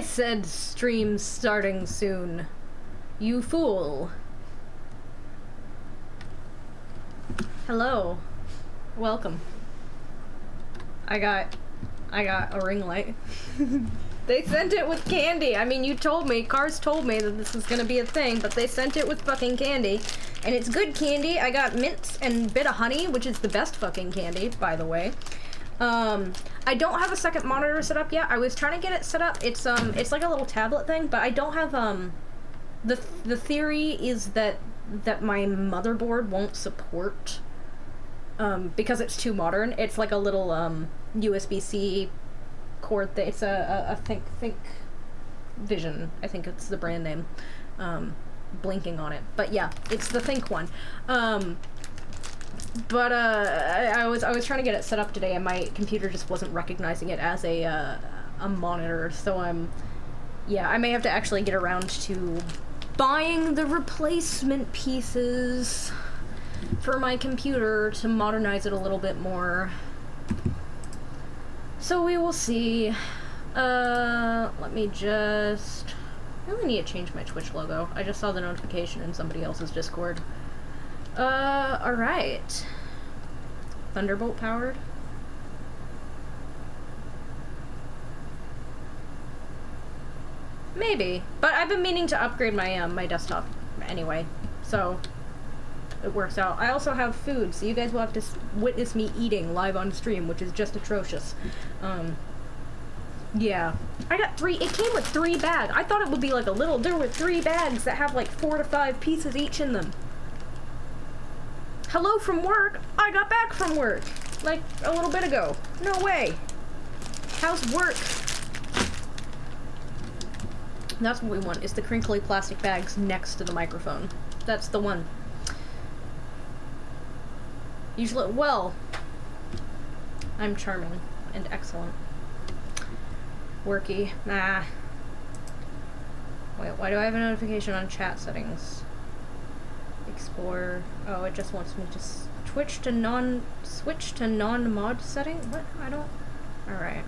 said stream starting soon. You fool. Hello. Welcome. I got a ring light. They sent it with candy. I mean, you told me, Cars told me that this was gonna be a thing, but they sent it with fucking candy. And it's good candy. I got mints and bit of honey, which is the best fucking candy, by the way. I don't have a second monitor set up yet. I was trying to get it set up. It's like a little tablet thing, but I don't have, the theory is that my motherboard won't support, because it's too modern. It's like a little, USB-C cord thing. It's a Think Vision, I think it's the brand name, blinking on it. But yeah, it's the Think one. But I was trying to get it set up today, and my computer just wasn't recognizing it as a monitor. So I may have to actually get around to buying the replacement pieces for my computer to modernize it a little bit more. So we will see. Let me just... I really need to change my Twitch logo. I just saw the notification in somebody else's Discord. Alright. Thunderbolt powered? Maybe. But I've been meaning to upgrade my, my desktop anyway. So... it works out. I also have food, so you guys will have to witness me eating live on stream, which is just atrocious. Yeah. I got 3, it came with 3 bags. I thought it would be like a little, there were 3 bags that have like 4 to 5 pieces each in them. Hello from work? I got back from work, like a little bit ago. No way. How's work? That's what we want, is the crinkly plastic bags next to the microphone. That's the one. Usually, well, I'm charming and excellent. Worky. Nah. Wait, why do I have a notification on chat settings? Explore. Oh, it just wants me to switch to non-mod setting? What? I don't... Alright.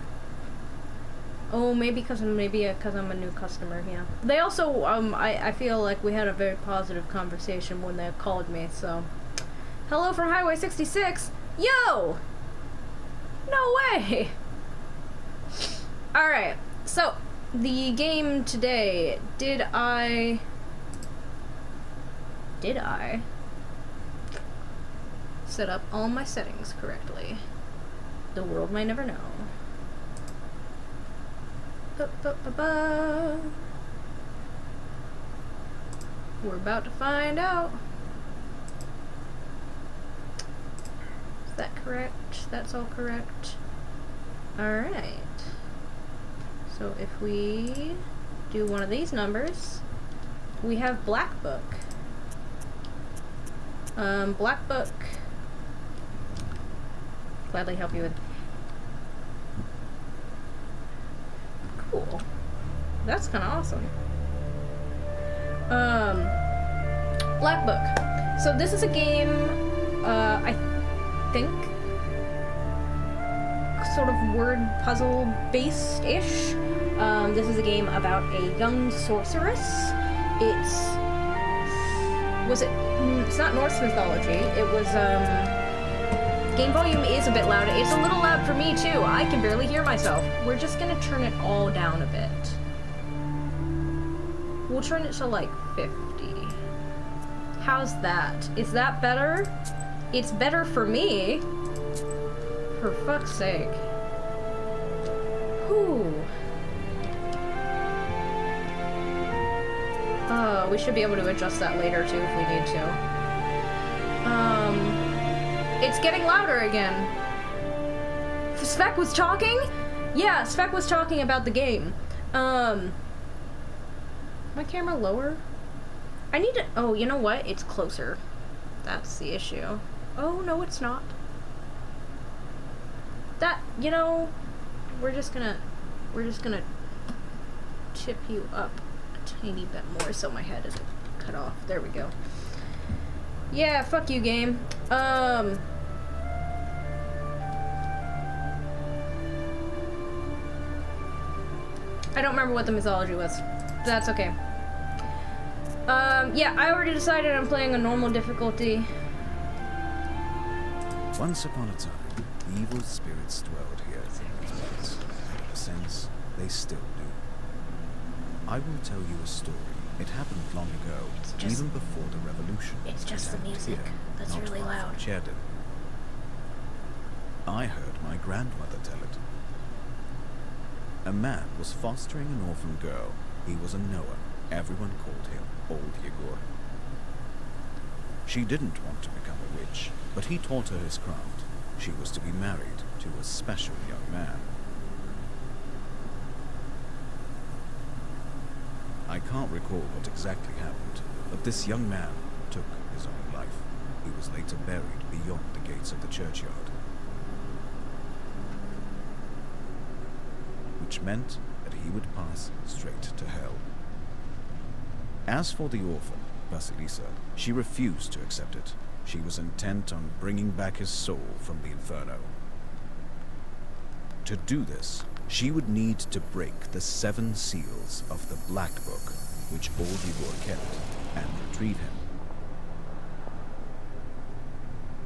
Oh, maybe because I'm a new customer, yeah. They also, I feel like we had a very positive conversation when they called me, so... Hello from Highway 66! Yo! No way! Alright, so, the game today, did I set up all my settings correctly? The world may never know. We're about to find out. Is that correct? That's all correct. Alright. So if we do one of these numbers, we have Black Book. Black Book. Gladly help you with. Cool. That's kind of awesome. Black Book. So this is a game, I think, sort of word puzzle based-ish. This is a game about a young sorceress. It's not Norse mythology. It was, game volume is a bit loud. It's a little loud for me too. I can barely hear myself. We're just gonna turn it all down a bit. We'll turn it to like 50. How's that? Is that better? It's better for me. For fuck's sake. Whew. We should be able to adjust that later too if we need to. It's getting louder again. Spec was talking? Yeah, Spec was talking about the game. My camera lower? I need to, oh, you know what? It's closer. That's the issue. Oh, no, it's not. That, you know, we're just gonna tip you up a tiny bit more so my head isn't cut off. There we go. Yeah, fuck you, game. I don't remember what the mythology was. That's okay. Yeah, I already decided I'm playing a normal difficulty. Once upon a time, evil spirits dwelled here in these parts, and in a sense, they still do. I will tell you a story. It happened long ago, even before the revolution. It's just the music that's really loud. Sheridan. I heard my grandmother tell it. A man was fostering an orphan girl. He was a Noah. Everyone called him Old Yegor. She didn't want to become a witch, but he taught her his craft. She was to be married to a special young man. I can't recall what exactly happened, but this young man took his own life. He was later buried beyond the gates of the churchyard. Which meant that he would pass straight to hell. As for the orphan, Vasilisa, she refused to accept it. She was intent on bringing back his soul from the inferno. To do this, she would need to break the 7 seals of the Black Book, which Old Igor kept, and retrieve him.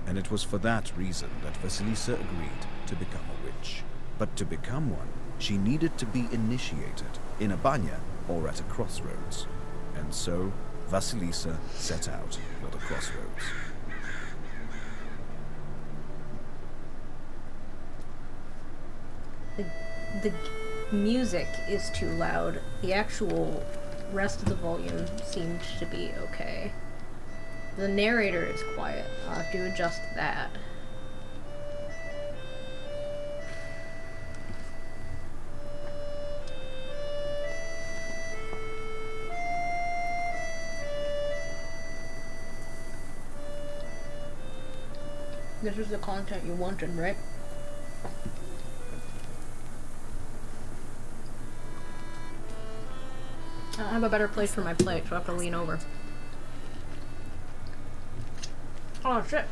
And it was for that reason that Vasilisa agreed to become a witch. But to become one, she needed to be initiated in a banya or at a crossroads. And so, Vasilisa set out for the crossroads. The music is too loud. The actual rest of the volume seems to be okay. The narrator is quiet. I'll have to adjust that. This is the content you wanted, right? I don't have a better place for my plate, so I have to lean over. Oh shit.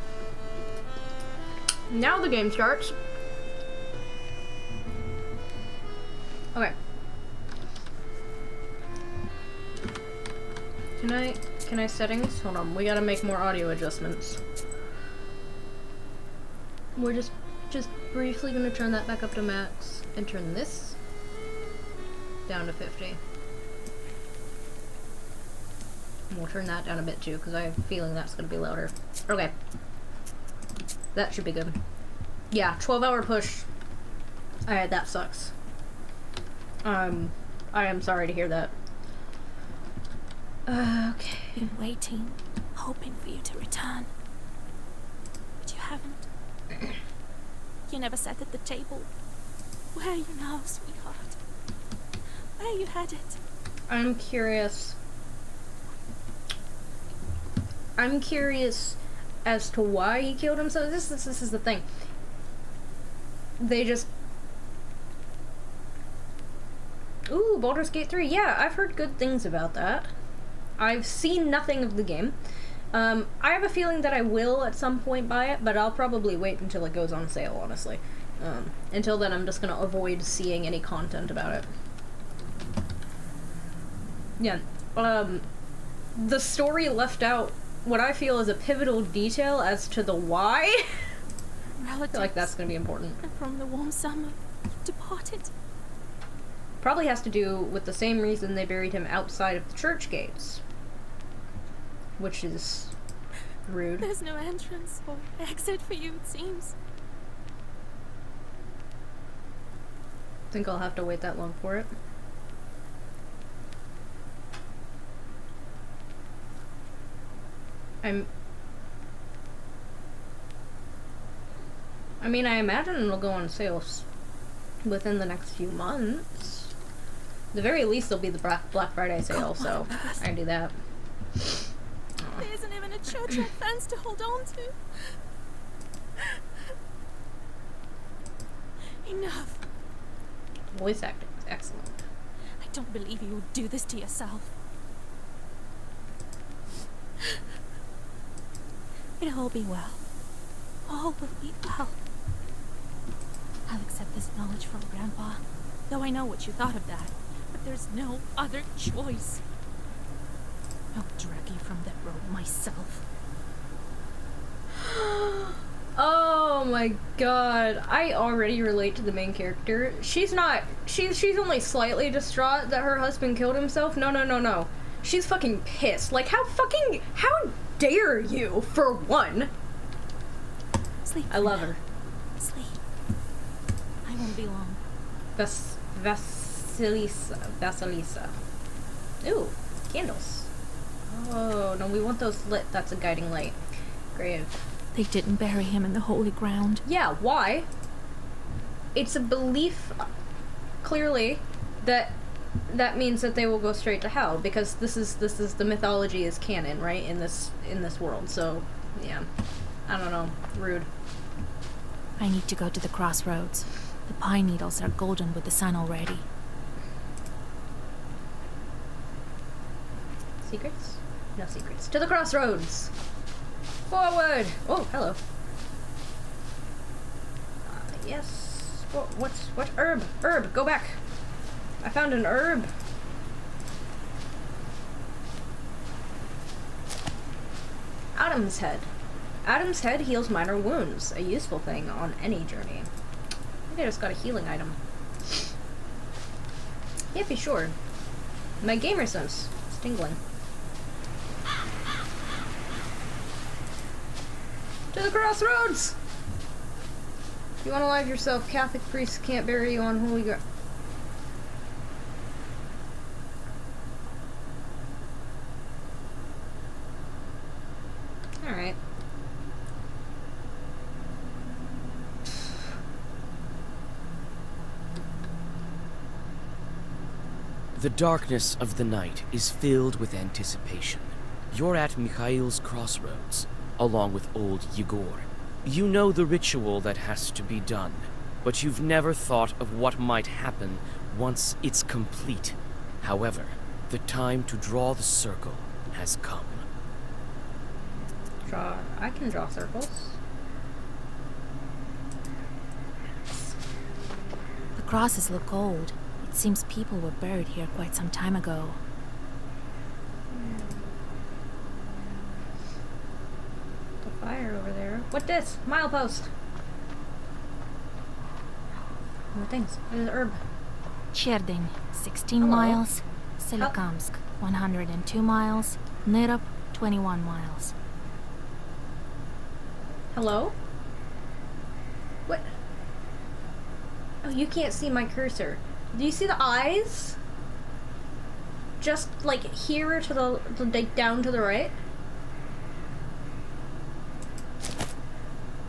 Now the game starts. Okay. Can I settings? Hold on, we gotta make more audio adjustments. We're just briefly gonna turn that back up to max and turn this down to 50. And we'll turn that down a bit too, because I have a feeling that's gonna be louder. Okay. That should be good. Yeah, 12-hour push. Alright, that sucks. I am sorry to hear that. Okay. Been waiting, hoping for you to return. But you haven't. You never sat at the table. Where are you now, sweetheart? Where are you headed? I'm curious as to why he killed himself. This is the thing. They just... Ooh, Baldur's Gate 3. Yeah, I've heard good things about that. I've seen nothing of the game. I have a feeling that I will at some point buy it, but I'll probably wait until it goes on sale, honestly. Until then, I'm just gonna avoid seeing any content about it. Yeah, the story left out what I feel is a pivotal detail as to the why. I feel like that's gonna be important. And from the warm summer, you departed. Probably has to do with the same reason they buried him outside of the church gates. Which is rude. There's no entrance or exit for you, it seems. Think I'll have to wait that long for it. I mean, I imagine it'll go on sale within the next few months. At the very least, there'll be the Black Friday sale, so I can do that. There isn't even a church or fence to hold on to. Enough. Voice acting is excellent. I don't believe you would do this to yourself. It'll all be well. All will be well. I'll accept this knowledge from Grandpa, though I know what you thought of that. But there's no other choice. I'll drag you from that road myself. Oh my god. I already relate to the main character. She's only slightly distraught that her husband killed himself. No. She's fucking pissed. Like, how dare you, for one? Sleep. I love her. Sleep. I won't be long. Vasilisa. Ooh, candles. Oh, no, we want those lit. That's a guiding light. Grave. They didn't bury him in the holy ground. Yeah, why? It's a belief, clearly, that means that they will go straight to hell, because this is the mythology is canon, right, in this world. So, yeah. I don't know. Rude. I need to go to the crossroads. The pine needles are golden with the sun already. Secrets? No secrets. To the crossroads! Forward! Oh, hello. Yes. What herb? Herb, go back. I found an herb. Adam's head. Adam's head heals minor wounds, a useful thing on any journey. I think I just got a healing item. Can't be sure. My gamer sense is tingling. To the crossroads! If you want to live yourself, Catholic priests can't bury you on holy ground. Alright. The darkness of the night is filled with anticipation. You're at Mikhail's crossroads, along with old Yegor. You know the ritual that has to be done, but you've never thought of what might happen once it's complete. However, the time to draw the circle has come. I can draw circles. The crosses look old. It seems people were buried here quite some time ago. The fire over there. What this? Milepost. More things. What is herb? Cherding, 16 Hello. miles. Selikamsk, 102 miles. Nerop, 21 miles. Hello? What? Oh, you can't see my cursor. Do you see the eyes? Just like here to the down to the right.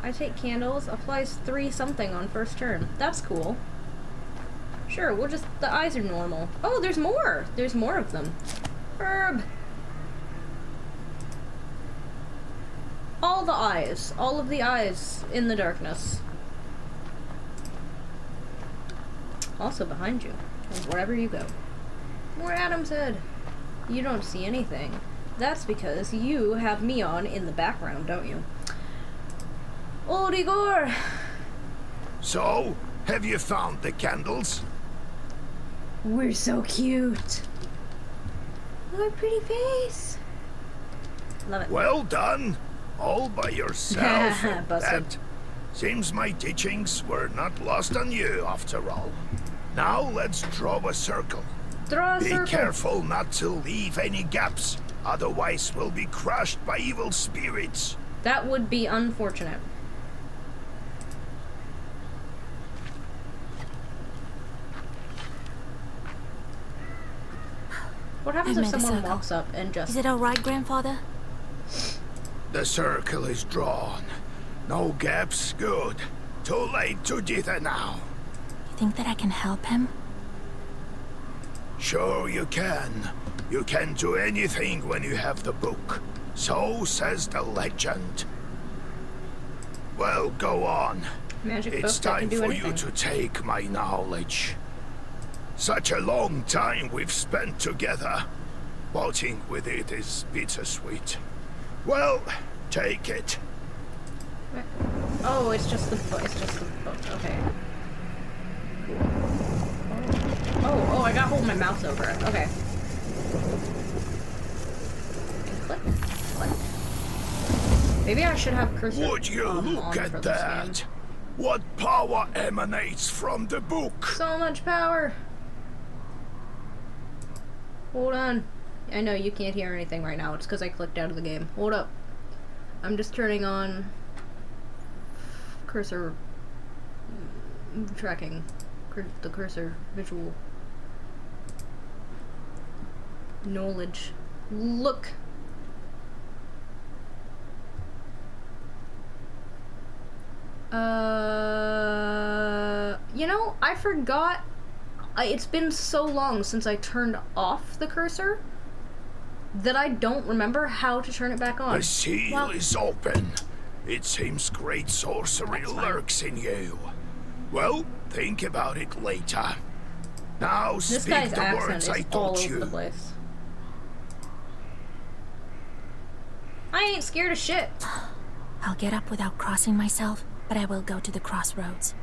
I take candles, applies 3 something on first turn. That's cool. Sure, we'll just, the eyes are normal. Oh, there's more! There's more of them. Herb! All the eyes. All of the eyes in the darkness. Also behind you. Wherever you go. More Adam's head. You don't see anything. That's because you have me on in the background, don't you? Old Igor! So, have you found the candles? We're so cute. Look at our pretty face. Love it. Well done. All by yourself. at Busted. that. Seems my teachings were not lost on you after all. Now let's draw a circle. Draw a Be circle. careful not to leave any gaps, otherwise we'll be crushed by evil spirits. That would be unfortunate. What happens I've if made a someone circle. walks up and just... Is it alright, grandfather? The circle is drawn. No gaps, good. Too late to dither now. You think that I can help him? Sure you can. You can do anything when you have the book. So says the legend. Well, go on. Magic It's book that can time do for anything. you to take my knowledge. Such a long time we've spent together. Parting with it is bittersweet. Well, take it. Oh, it's just the book. It's just the book. Okay. Cool. Oh, I gotta hold my mouse over it. Okay. And click. Click. Maybe I should have cursor. Would you look on for at this that? game. What power emanates from the book? So much power. Hold on. I know you can't hear anything right now. It's because I clicked out of the game. Hold up. I'm just turning on cursor tracking. The cursor visual knowledge. Look. You know, I forgot. It's been so long since I turned off the cursor that I don't remember how to turn it back on. The seal Well, is open. It seems great sorcery lurks in you. Well, think about it later. Now this speak guy's the accent words is I all taught over the you. place. I ain't scared of shit. I'll get up without crossing myself, but I will go to the crossroads.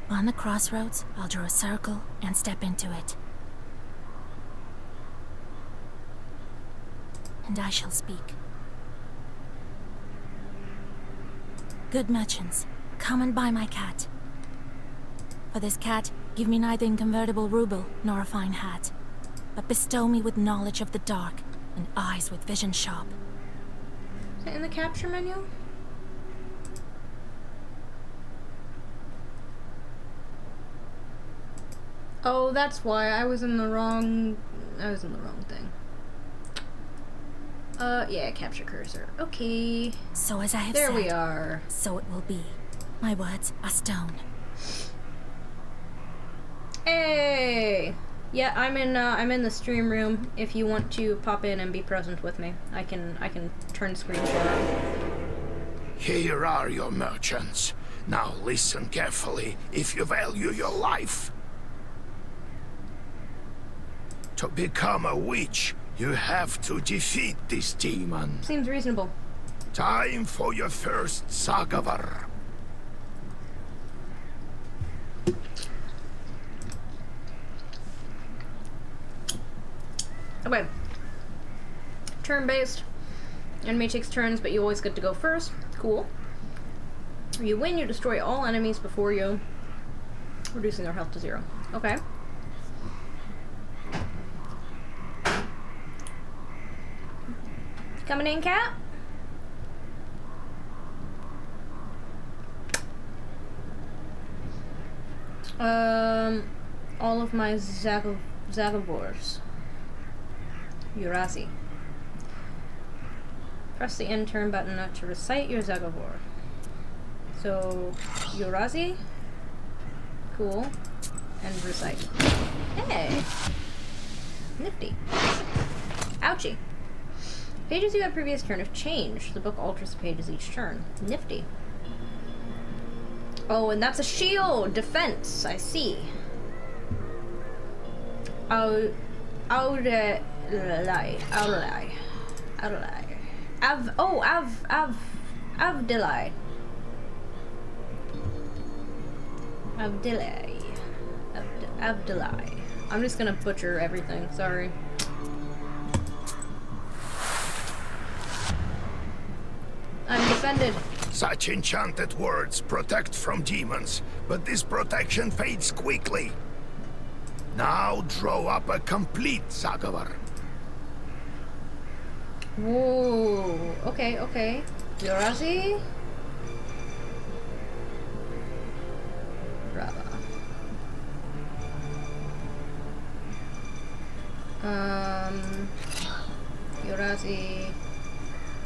On the crossroads, I'll draw a circle and step into it. And I shall speak. Good merchants, come and buy my cat. For this cat, give me neither inconvertible ruble nor a fine hat, but bestow me with knowledge of the dark and eyes with vision sharp. Is it in the capture menu? Oh, that's why I was in the wrong thing. Yeah, capture cursor. Okay. So as I have There said, we are. so it will be. My words are stone. Hey! Yeah, I'm in the stream room. If you want to pop in and be present with me, I can turn screen share. Here are your merchants. Now listen carefully if you value your life. To become a witch, you have to defeat this demon. Seems reasonable. Time for your first Sagavar. Okay. Turn-based. Enemy takes turns, but you always get to go first. Cool. You win, you destroy all enemies before you, reducing their health to 0. Okay. Coming in, cat? All of my Zagavors. Urazi. Press the end turn button to recite your Zagavor. So, Urazi. Cool. And recite. Hey! Nifty. Ouchie. Pages you had previous turn have changed. The book alters the pages each turn. Nifty. Oh, and that's a shield! Defense! I see. Avdelai. Avdelai. I'm just gonna butcher everything, sorry. I'm defended. Such enchanted words protect from demons, but this protection fades quickly. Now draw up a complete Sagavar. Whoa. Okay, okay. Yorazi? Brava. Yorazi.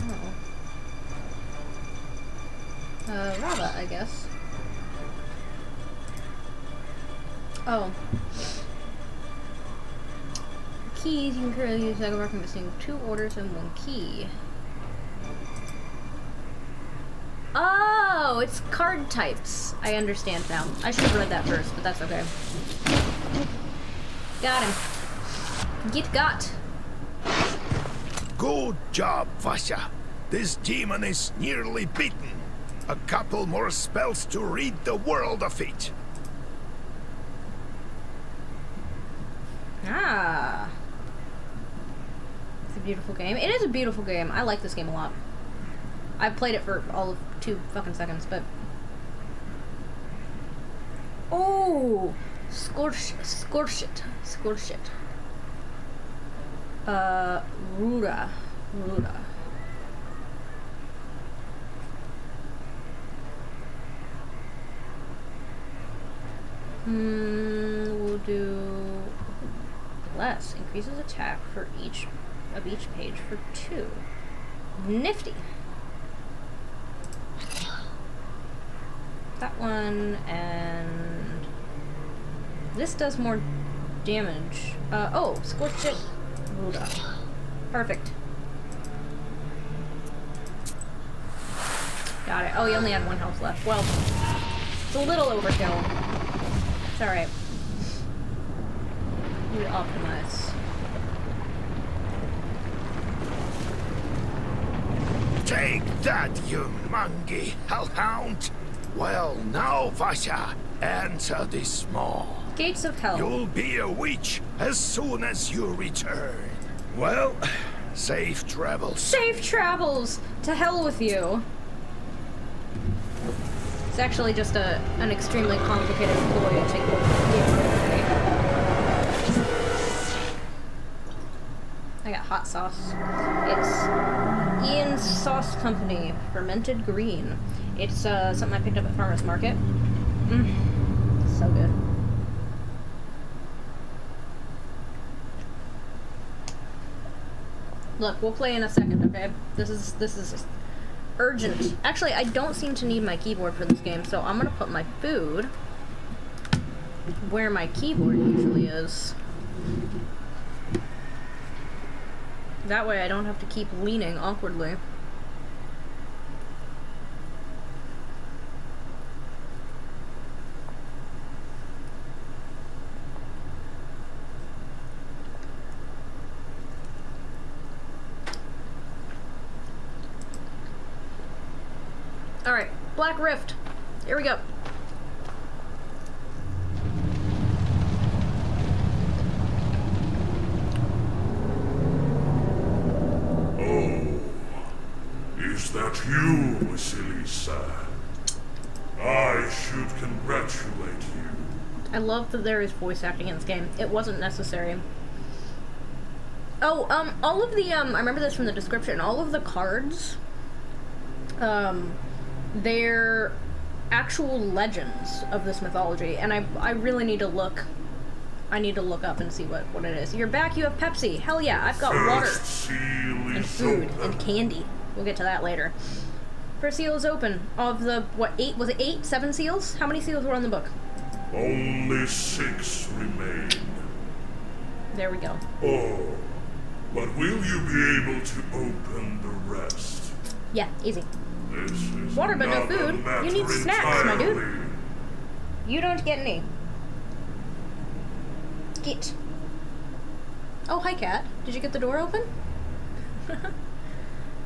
Oh. Rava, I guess. Oh. Keys, you can currently use Zagavar from missing 2 orders and 1 key. Oh, it's card types. I understand now. I should have read that first, but that's okay. Got him. Get got. Good job, Vasya. This demon is nearly beaten. A couple more spells to rid the world of it. Ah. It's a beautiful game. It is a beautiful game. I like this game a lot. I've played it for all of 2 fucking seconds, but... Oh! Scorch it. Ruda. We'll do less. Increases attack for each page for 2. Nifty. That one, and this does more damage. Oh, Scorched It. Ruda. Perfect. Got it. Oh, you only had 1 health left. Well, it's a little overkill. It's alright. We optimize. Take that, you mangy hellhound! Well, now, Vasha, enter this maw. Gates of Hell. You'll be a witch as soon as you return. Well, safe travels. Safe travels! To hell with you. It's actually just an extremely complicated ploy to take over the game. I got hot sauce. It's Ian's Sauce Company, fermented green. It's something I picked up at Farmer's Market. So good. Look, we'll play in a second, okay? This is urgent. Actually, I don't seem to need my keyboard for this game, so I'm gonna put my food where my keyboard usually is. That way I don't have to keep leaning awkwardly. Alright, Black Rift. Here we go. Oh, is that you, Vasilisa? I should congratulate you. I love that there is voice acting in this game. It wasn't necessary. Oh, all of the, I remember this from the description, all of the cards, they're actual legends of this mythology, and I really need to look. I need to look up and see what it is. You're back, you have Pepsi. Hell yeah, I've got water. And food and candy. We'll get to that later. First seal is open. Of the, what, 8? Was it 8? 7 seals? How many seals were on the book? Only 6 remain. There we go. Oh, but will you be able to open the rest? Yeah, easy. This is Water but no another food. matter You need snacks, my dude. entirely. You don't get any. Get. Oh, hi, cat. Did you get the door open?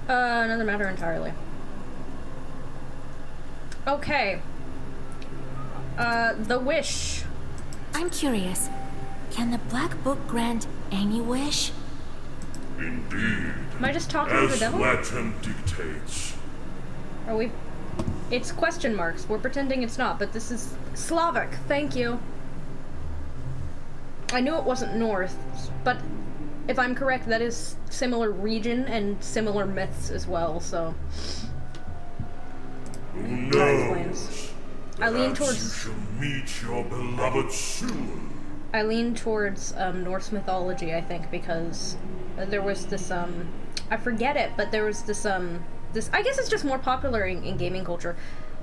Another matter entirely. Okay. The wish. I'm curious. Can the Black Book grant any wish? Indeed. Am I just talking to the As devil? legend dictates. Are we? It's question marks. We're pretending it's not, but this is Slavic. Thank you. I knew it wasn't North, but if I'm correct, that is similar region and similar myths as well, so. Who That explains. knows? I lean Perhaps towards- you shall meet your beloved soon. I lean towards Norse mythology, I think, because there was this, I forget it, but there was this, I guess it's just more popular in gaming culture.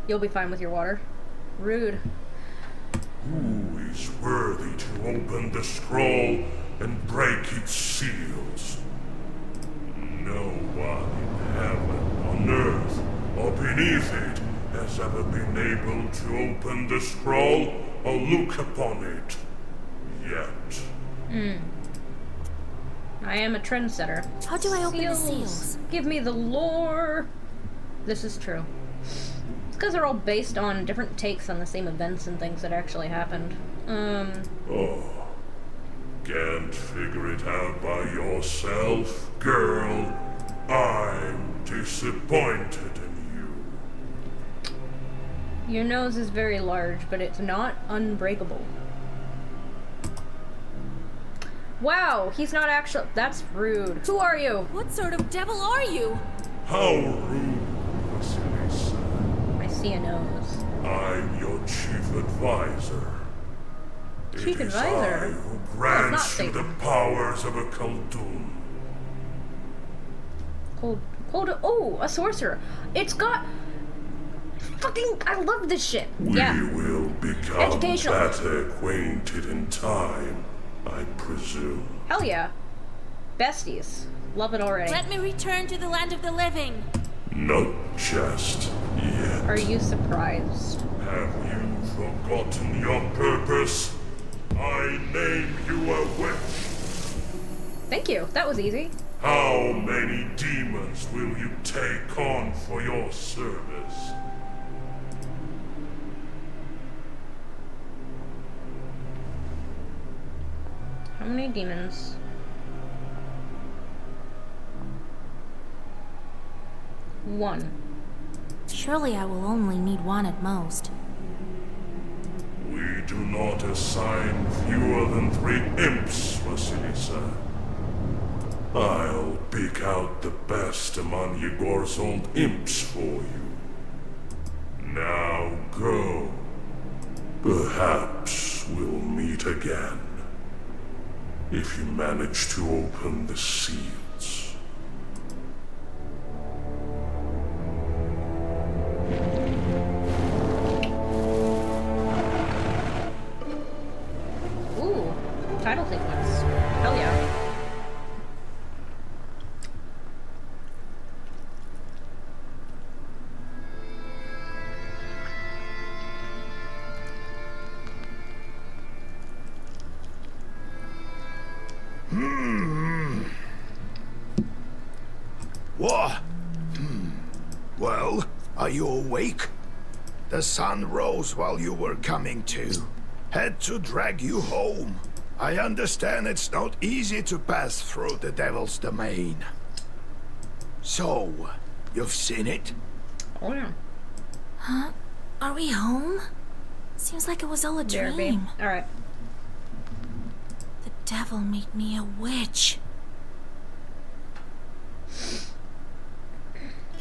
You'll be fine with your water. Rude. Who is worthy to open the scroll and break its seals? No one in heaven, on earth, or beneath it has ever been able to open the scroll or look upon it. Yet. I am a trendsetter. How do I open the seals? Give me the lore. This is true. It's because they're all based on different takes on the same events and things that actually happened. Oh. Can't figure it out by yourself, girl? I'm disappointed in you. Your nose is very large, but it's not unbreakable. Wow, he's not actually. That's rude. Who are you? What sort of devil are you? How rude, Vasilisa. I see a nose. I'm your chief advisor. Chief It is advisor? I who not grants you the Satan. powers of a Khaldun. Oh, a sorcerer. It's got. Fucking. I love this shit. We Yeah. will become Educational. better acquainted in time, I presume. Hell yeah. Besties. Love it already. Let me return to the land of the living. Not just yet. Are you surprised? Have you forgotten your purpose? I name you a witch. Thank you. That was easy. How many demons will you take on for your service? How many demons? One. Surely I will only need one at most. We do not assign fewer than 3 imps, Vasilisa. I'll pick out the best among Yegor's old imps for you. Now go. Perhaps we'll meet again. If you manage to open the seals. Ooh. Title sequence. Hell yeah. What? Well, are you awake? The sun rose while you were coming to. Had to drag you home. I understand it's not easy to pass through the Devil's Domain. So, you've seen it? Oh yeah. Huh? Are we home? Seems like it was all a There, babe. dream. Alright. The devil made me a witch.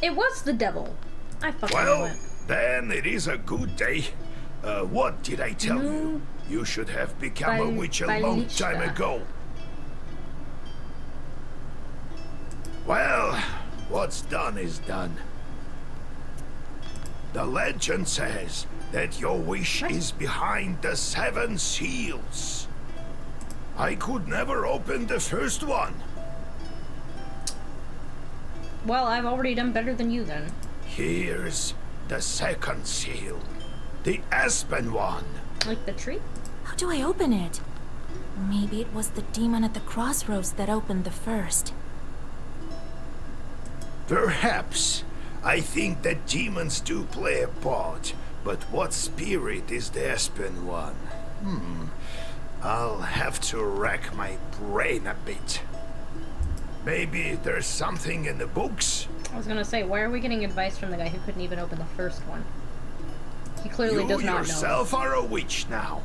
It was the devil. I fucking knew Well, it. then it is a good day. What did I tell you? You should have become a witch a long time Balista. ago. Well, what's done is done. The legend says that your wish is behind the 7 seals. I could never open the first one. Well, I've already done better than you then. Here's the second seal. The Aspen one. Like the tree? How do I open it? Maybe it was the demon at the crossroads that opened the first. Perhaps. I think that demons do play a part, but what spirit is the Aspen one? I'll have to rack my brain a bit. Maybe there's something in the books? I was gonna say, why are we getting advice from the guy who couldn't even open the first one? He clearly does You not yourself are a witch now.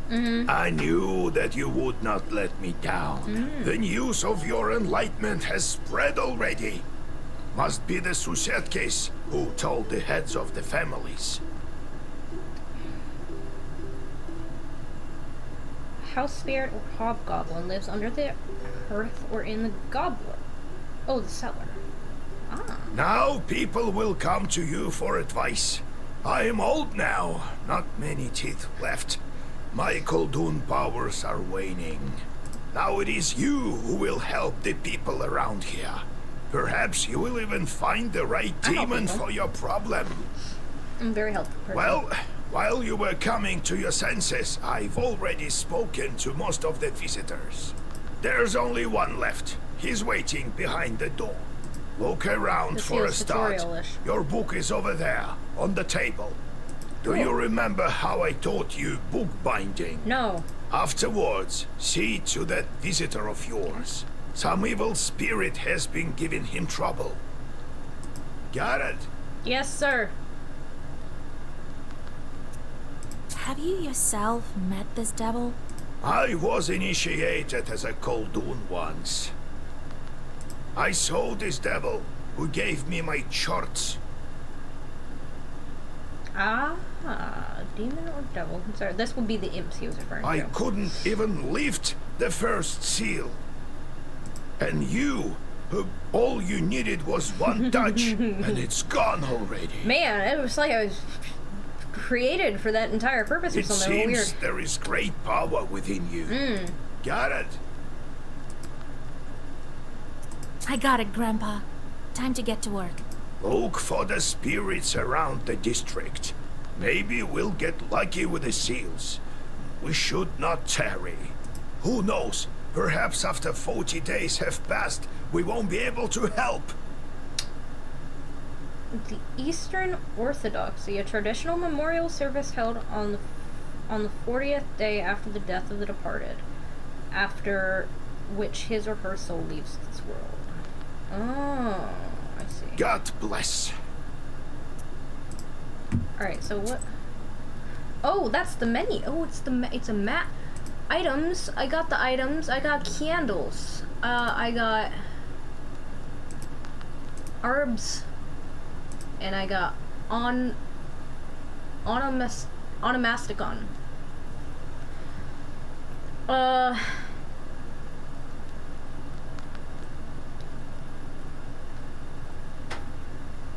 I knew that you would not let me down. The news of your enlightenment has spread already. Must be the Suset case who told the heads of the families. House spirit or hobgoblin lives under the earth or in the gobbler. Oh, the cellar. Ah. Now people will come to you for advice. I am old now, not many teeth left. My Khaldun powers are waning. Now it is you who will help the people around here. Perhaps you will even find the right I help demon people. for your problem. I'm a very helpful person. Well, while you were coming to your senses, I've already spoken to most of the visitors. There's only one left. He's waiting behind the door. Look around This for a feels start. tutorial-ish. Your book is over there, on the table. Do you remember how I taught you bookbinding? No. Afterwards, see to that visitor of yours. Some evil spirit has been giving him trouble. Got it? Yes, sir. Have you yourself met this devil? I was initiated as a Koldun once. I saw this devil, who gave me my charts. Ah, demon or devil? Sorry, this would be the imps he was referring to. I couldn't even lift the first seal. And you, all you needed was one touch, and it's gone already. Man, it was like I was created for that entire purpose or It something seems weird. there is great power within you. Got it? I got it, Grandpa. Time to get to work. Look for the spirits around the district. Maybe we'll get lucky with the seals. We should not tarry. Who knows? Perhaps after 40 days have passed, we won't be able to help. The Eastern Orthodoxy, a traditional memorial service held on the 40th day after the death of the departed, after which his or her soul leaves this world. Oh, I see. God bless. Alright, so what? Oh, that's the menu. Oh, it's a map. Items. I got the items. I got candles. I got herbs. And I got onomasticon.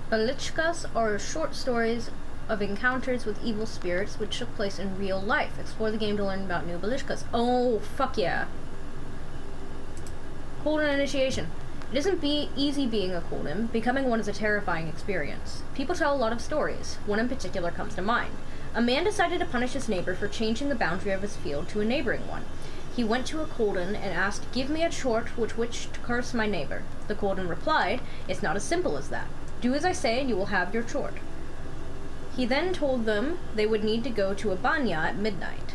Balichkas are short stories of encounters with evil spirits which took place in real life. Explore the game to learn about new Balichkas. Oh, fuck yeah. Holden initiation. It isn't easy being a Holden. Becoming one is a terrifying experience. People tell a lot of stories. One in particular comes to mind. A man decided to punish his neighbor for changing the boundary of his field to a neighboring one. He went to a Colden and asked, "Give me a chort with which to curse my neighbor." The Colden replied, "It's not as simple as that. Do as I say and you will have your chort." He then told them they would need to go to a banya at midnight.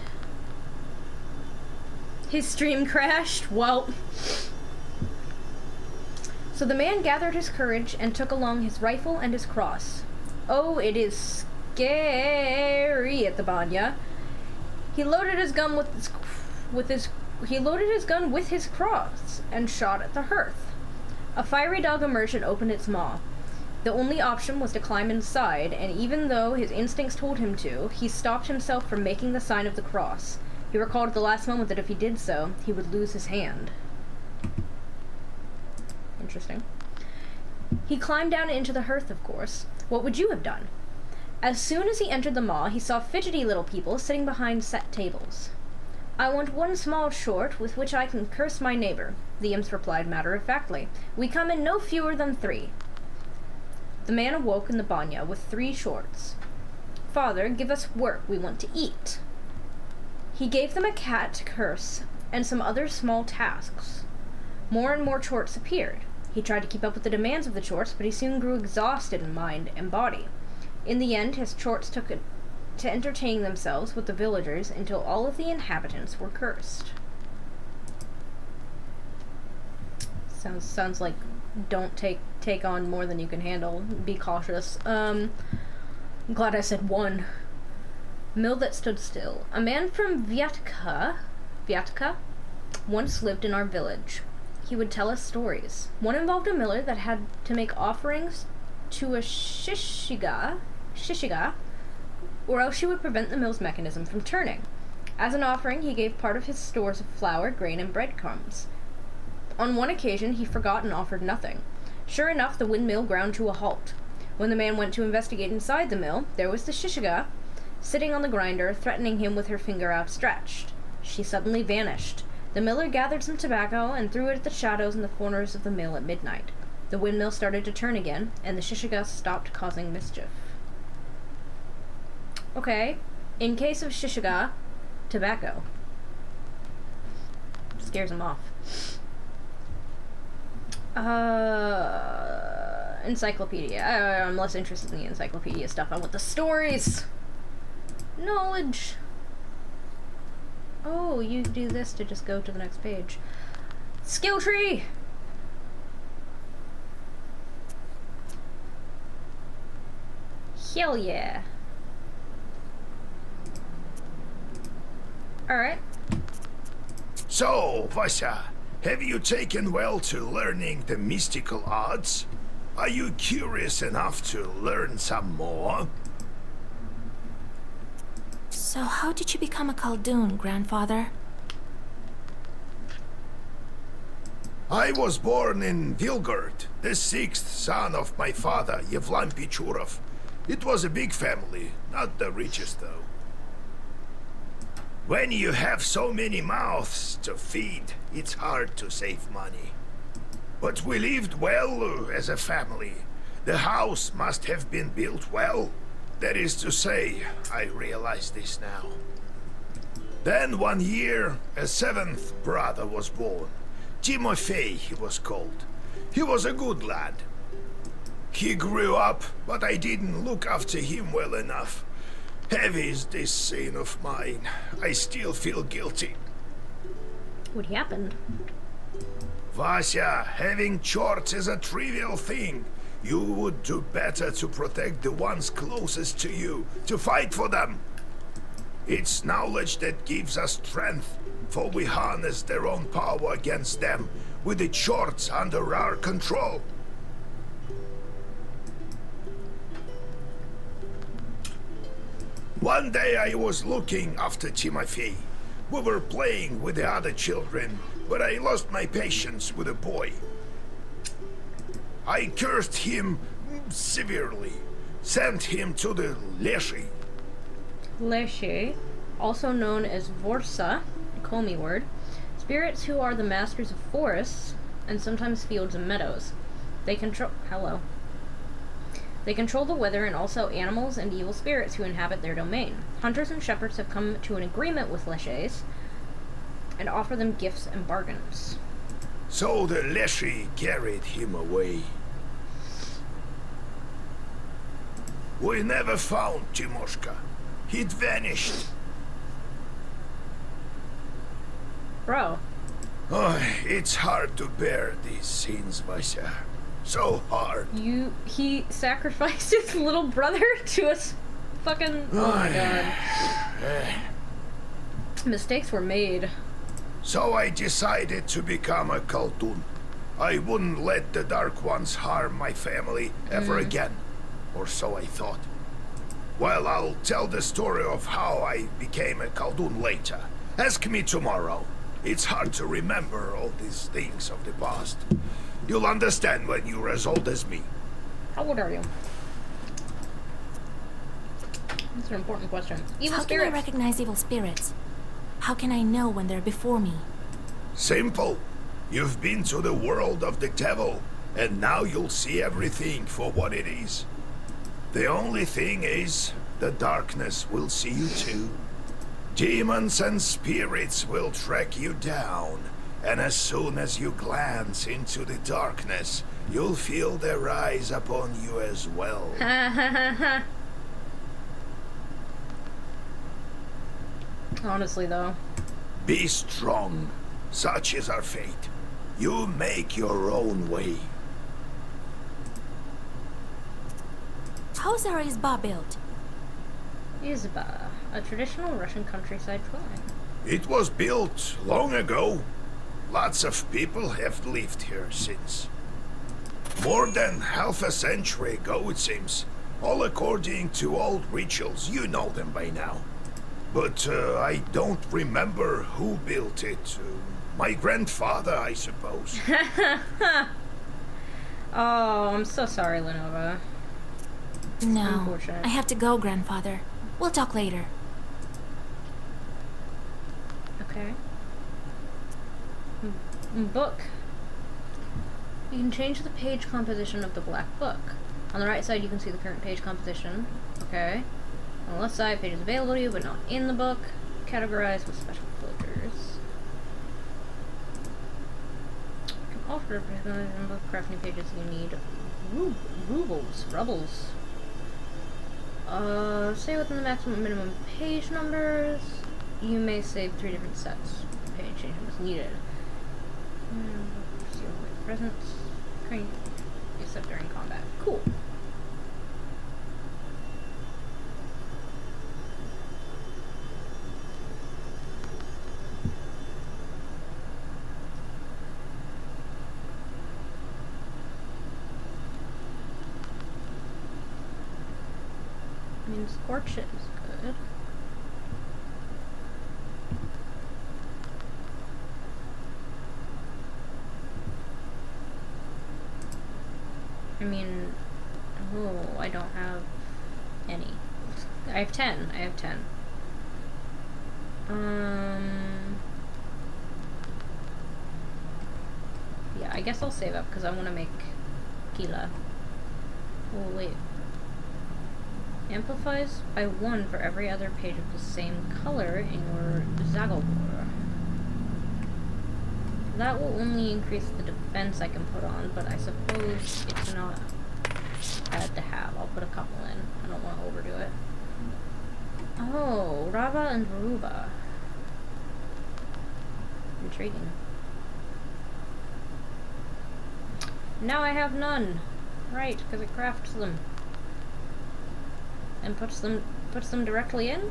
His stream crashed? Well... So the man gathered his courage and took along his rifle and his cross. Oh, it is scary at the banya. He loaded his gun with his cross and shot at the hearth. A fiery dog emerged and opened its maw. The only option was to climb inside, and even though his instincts told him to, he stopped himself from making the sign of the cross. He recalled at the last moment that if he did so, he would lose his hand. Interesting. He climbed down into the hearth, of course. What would you have done? As soon as he entered the maw, he saw fidgety little people sitting behind set tables. "I want one small short with which I can curse my neighbor," the imps replied matter-of-factly. "We come in no fewer than 3. The man awoke in the banya with 3 shorts. "Father, give us work, we want to eat." He gave them a cat to curse, and some other small tasks. More and more chorts appeared. He tried to keep up with the demands of the chorts, but he soon grew exhausted in mind and body. In the end, his chorts took to entertain themselves with the villagers until all of the inhabitants were cursed. Sounds like don't take on more than you can handle. Be cautious. I'm glad I said 1. Mill that stood still. A man from Vyatka once lived in our village. He would tell us stories. One involved a miller that had to make offerings to a shishiga, or else she would prevent the mill's mechanism from turning. As an offering, he gave part of his stores of flour, grain, and breadcrumbs. On one occasion, he forgot and offered nothing. Sure enough, the windmill ground to a halt. When the man went to investigate inside the mill, there was the shishiga sitting on the grinder, threatening him with her finger outstretched. She suddenly vanished. The miller gathered some tobacco and threw it at the shadows in the corners of the mill at midnight. The windmill started to turn again, and the shishiga stopped causing mischief. Okay, in case of shishiga, tobacco. Scares him off. Encyclopedia. I'm less interested in the encyclopedia stuff. I want the stories! Knowledge! Oh, you do this to just go to the next page. Skill tree! Hell yeah. Alright. So, Vasya, have you taken well to learning the mystical arts? Are you curious enough to learn some more? So how did you become a Khaldun, grandfather? I was born in Vilgard, the sixth son of my father, Yevlam Pichurov. It was a big family, not the richest though. When you have so many mouths to feed, it's hard to save money. But we lived well as a family. The house must have been built well. That is to say, I realize this now. Then one year, a seventh brother was born. Timofey, he was called. He was a good lad. He grew up, but I didn't look after him well enough. Heavy is this sin of mine. I still feel guilty. What happened? Vasya, having chorts is a trivial thing. You would do better to protect the ones closest to you, to fight for them. It's knowledge that gives us strength, for we harness their own power against them, with the chorts under our control. One day I was looking after Timofey. We were playing with the other children, but I lost my patience with a boy. I cursed him severely, sent him to the Leshy. Leshy, also known as Vorsa, a Komi word, spirits who are the masters of forests and sometimes fields and meadows. They control the weather and also animals and evil spirits who inhabit their domain. Hunters and shepherds have come to an agreement with Leshes and offer them gifts and bargains. So the Leshy carried him away. We never found Timoshka. He'd vanished. Bro. Oh, it's hard to bear these scenes, Vasya. So hard. He sacrificed his little brother to us fucking... Oh my god. Mistakes were made. So I decided to become a Khaldun. I wouldn't let the Dark Ones harm my family ever again. Or so I thought. Well, I'll tell the story of how I became a Khaldun later. Ask me tomorrow. It's hard to remember all these things of the past. You'll understand when you're as old as me. How old are you? That's an important question. Evil How spirits. can I recognize evil spirits? How can I know when they're before me? Simple. You've been to the world of the devil, and now you'll see everything for what it is. The only thing is, the darkness will see you too. Demons and spirits will track you down, and as soon as you glance into the darkness, you'll feel their eyes upon you as well. Honestly, though. Be strong. Such is our fate. You make your own way. How's our izba built? Izba, a traditional Russian countryside dwelling. It was built long ago. Lots of people have lived here since. More than half a century ago, it seems. All according to old rituals. You know them by now. But I don't remember who built it. My grandfather, I suppose. Oh, I'm so sorry, Lenova. No, Unfortunate. I have to go, grandfather. We'll talk later. Okay. Book. You can change the page composition of the black book. On the right side, you can see the current page composition. Okay. On the left side, pages available to you, but not in the book. Categorized with special filters. You can offer in book craft new pages you need. Rubbles. Stay within the maximum minimum page numbers. You may save 3 different sets. Pay change as needed. Zero weight presence. Except during combat. Cool. I mean, Scorch is good. I mean, oh, I don't have any. I have 10. I have 10. Yeah, I guess I'll save up because I want to make Gila. Oh, wait. Amplifies by 1 for every other page of the same color in your Zagobor. That will only increase the defense I can put on, but I suppose it's not bad to have. I'll put a couple in. I don't want to overdo it. Oh, Rava and Ruba. Intriguing. Now I have none. Right, because it crafts them. And puts them directly in?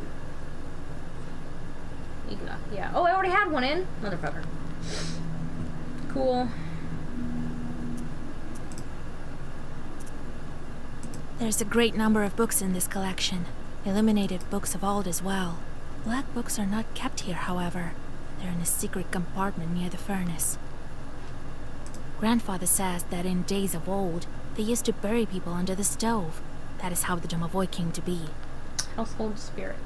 Igla, yeah. Oh, I already had one in! Motherfucker. Cool. There's a great number of books in this collection. Illuminated books of old as well. Black books are not kept here, however. They're in a secret compartment near the furnace. Grandfather says that in days of old, they used to bury people under the stove. That is how the Domovoy came to be. Household spirit.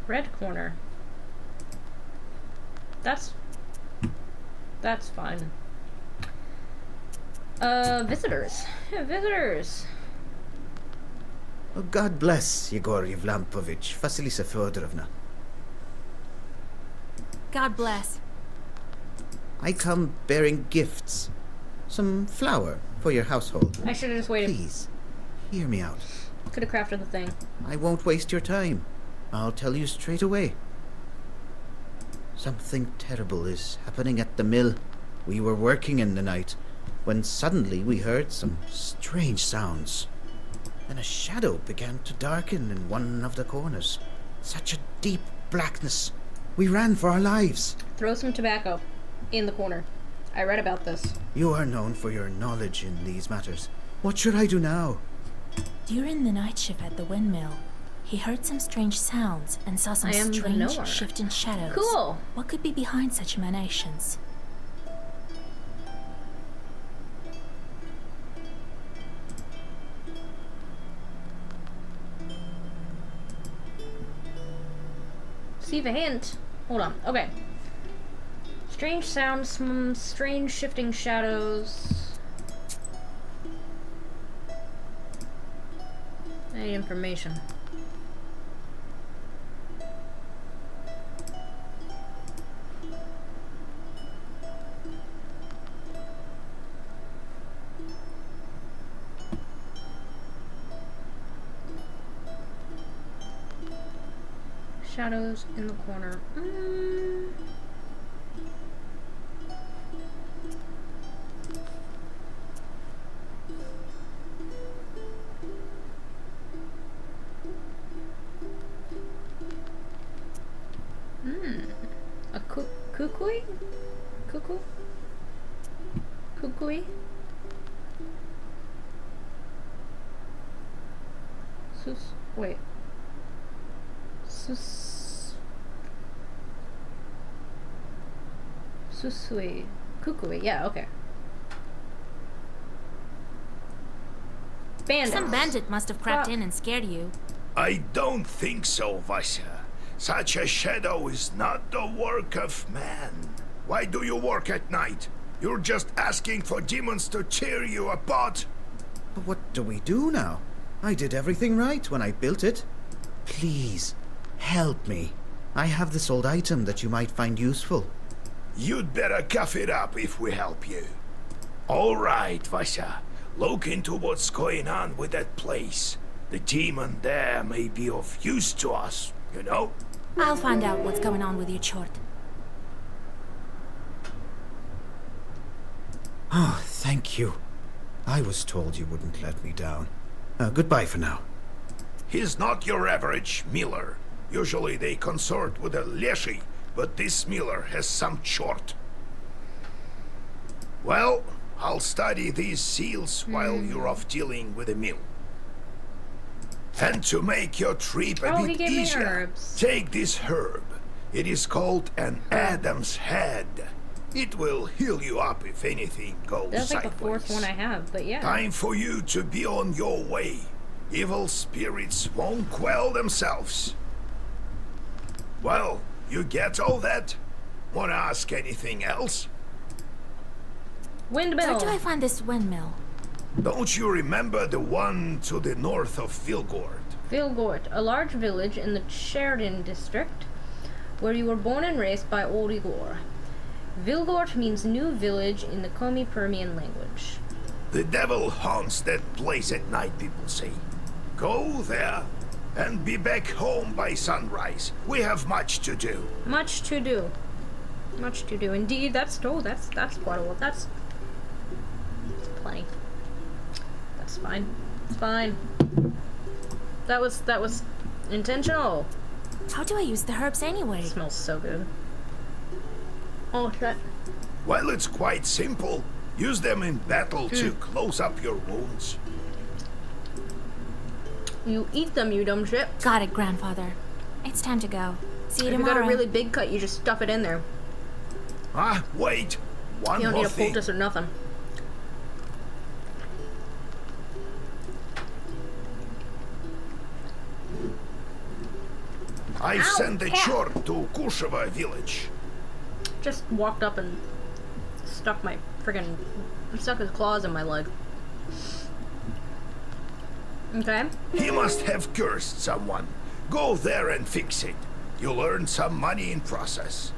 Red corner. That's fine. Visitors. Yeah, visitors. Oh, God bless Yegor Yevlampovich, Vasilisa Fyodorovna. God bless. I come bearing gifts. Some flour for your household. I should have just waited. Please, hear me out. Could have crafted the thing. I won't waste your time. I'll tell you straight away. Something terrible is happening at the mill. We were working in the night, when suddenly we heard some strange sounds. Then a shadow began to darken in one of the corners. Such a deep blackness. We ran for our lives. Throw some tobacco in the corner. I read about this. You are known for your knowledge in these matters. What should I do now? During the night shift at the windmill, he heard some strange sounds and saw some I am the strange knower. shift in shadows. Cool. What could be behind such emanations? Receive a hint. Hold on. Okay. Strange sounds, some strange shifting shadows. I need information. Shadows in the corner. A kukui? Cuckoo? Kukui? Wait. Susui. Kukui, yeah, okay. Bandit. Some bandit must have crept in and scared you. I don't think so, Vasya. Such a shadow is not the work of man. Why do you work at night? You're just asking for demons to tear you apart. But what do we do now? I did everything right when I built it. Please, help me. I have this old item that you might find useful. You'd better cough it up if we help you. All right, Vasya. Look into what's going on with that place. The demon there may be of use to us, you know? I'll find out what's going on with your chort. Oh, thank you. I was told you wouldn't let me down. Goodbye for now. He's not your average miller. Usually they consort with a leshy, but this miller has some chort. Well, I'll study these seals while you're off dealing with the mill. And to make your trip a Oh, he bit gave me easier, herbs. take this herb. It is called an Adam's Head. It will heal you up if anything goes That's like sideways. the fourth one I have, but yeah. Time for you to be on your way. Evil spirits won't quell themselves. Well, you get all that? Wanna ask anything else? Windmill. Where do I find this windmill? Don't you remember the one to the north of Vilgord? Vilgort, a large village in the Sheridan district, where you were born and raised by Old Igor. Vilgort means new village in the Komi-Permian language. The devil haunts that place at night, people say. Go there and be back home by sunrise. We have much to do. Much to do. Much to do. Indeed, that's quite a lot. That's plenty. That's fine. It's fine. That was intentional. How do I use the herbs anyway? It smells so good. Oh, shit. Well, it's quite simple. Use them in battle to close up your wounds. You eat them, you dumb shit. Got it, grandfather. It's time to go. See you If you tomorrow. got a really big cut, you just stuff it in there. Ah, wait. One You don't more need a thing. poultice or nothing. I Ow, sent a cat. chort to Kusheva village. Just walked up and stuck his claws in my leg. Okay. He must have cursed someone. Go there and fix it. You'll earn some money in process.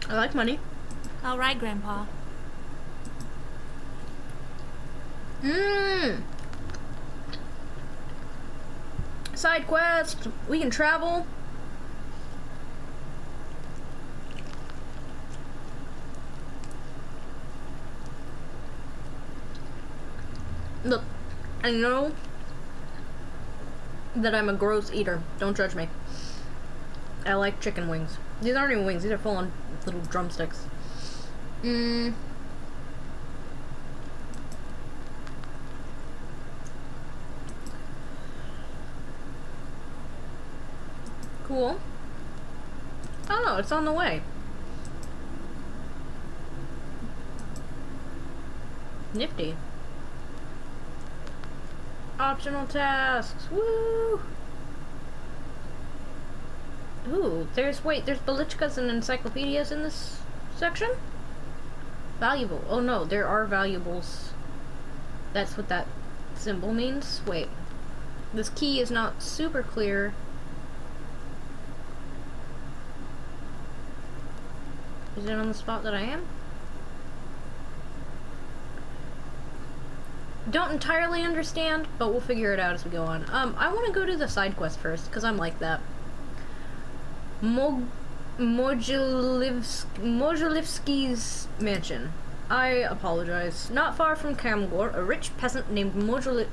I like money. All right, Grandpa. Side quest. We can travel. Look, I know that I'm a gross eater. Don't judge me. I like chicken wings. These aren't even wings. These are full on little drumsticks. Cool. Oh no, it's on the way. Nifty. Optional tasks. Woo! Ooh, there's Belichkas and encyclopedias in this section? Valuable. Oh no, there are valuables. That's what that symbol means? Wait. This key is not super clear. Is it on the spot that I am? Don't entirely understand, but we'll figure it out as we go on. I want to go to the side quest first, because I'm like that. Mojulivsky's mansion. I apologize. Not far from Kamgor, a rich peasant named Mogilevsky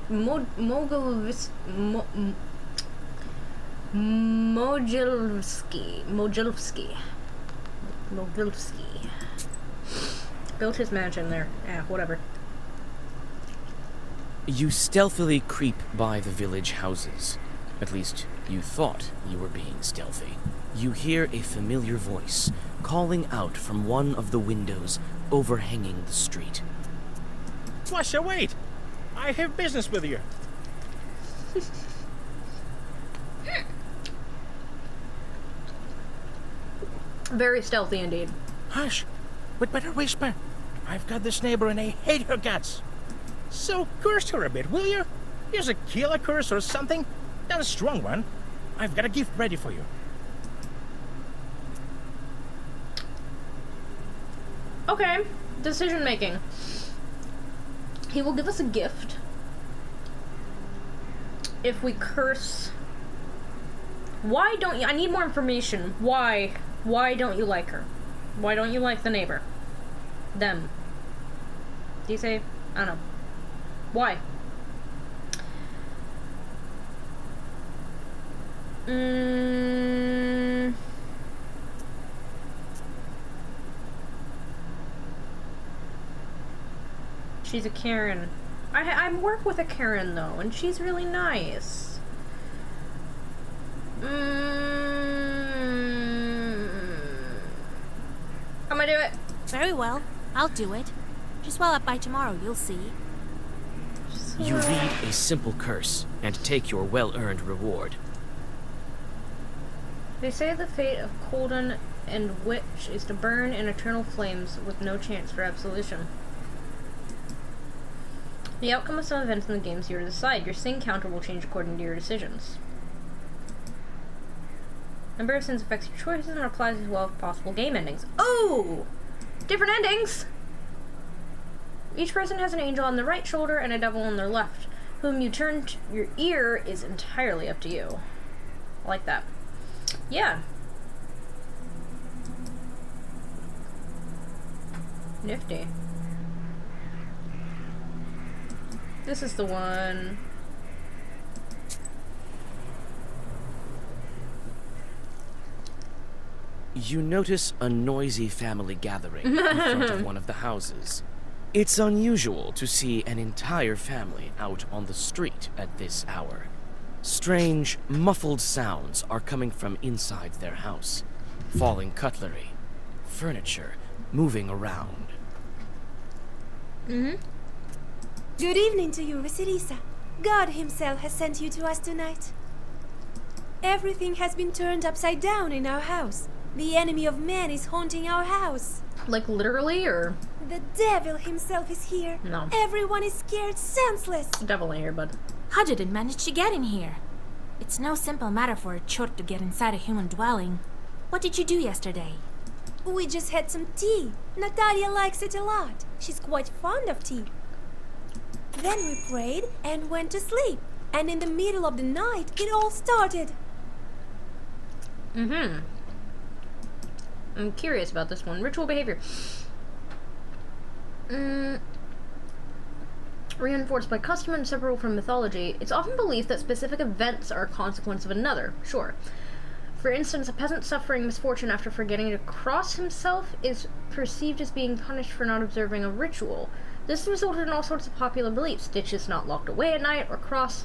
built his mansion there. Whatever. You stealthily creep by the village houses. At least, you thought you were being stealthy. You hear a familiar voice calling out from one of the windows overhanging the street. Washa, wait! I have business with you. Very stealthy indeed. Hush! We'd better whisper. I've got this neighbor and I hate her guts. So curse her a bit, will you? Use a killer curse or something. Not a strong one. I've got a gift ready for you. Okay, decision making. He will give us a gift if we curse. Why don't you? I need more information. Why? Why don't you like her? Why don't you like the neighbor? Them. Do you say? I don't know. Why? She's a Karen. I work with a Karen though, and she's really nice. I'm gonna do it. Very well. I'll do it. Just well up by tomorrow, you'll see. You read a simple curse and take your well-earned reward. They say the fate of Colden and Witch is to burn in eternal flames with no chance for absolution. The outcome of some events in the game is here to decide. Your sin counter will change according to your decisions. Number of sins affects your choices and applies as well as possible game endings. Oh! Different endings! Each person has an angel on their right shoulder and a devil on their left. Whom you turn your ear is entirely up to you. I like that. Yeah. Nifty. This is the one. You notice a noisy family gathering in front of one of the houses. It's unusual to see an entire family out on the street at this hour. Strange, muffled sounds are coming from inside their house. Falling cutlery, furniture moving around. Good evening to you, Vasilisa. God himself has sent you to us tonight. Everything has been turned upside down in our house. The enemy of man is haunting our house. Like literally, or? The devil himself is here. No. Everyone is scared senseless. Devil ain't here, bud. How did it manage to get in here? It's no simple matter for a chort to get inside a human dwelling. What did you do yesterday? We just had some tea. Natalia likes it a lot. She's quite fond of tea. Then we prayed and went to sleep. And in the middle of the night, it all started. I'm curious about this one. Ritual behavior. Reinforced by custom and inseparable from mythology, it's often believed that specific events are a consequence of another. Sure. For instance, a peasant suffering misfortune after forgetting to cross himself is perceived as being punished for not observing a ritual. This resulted in all sorts of popular beliefs. Ditches not locked away at night or cross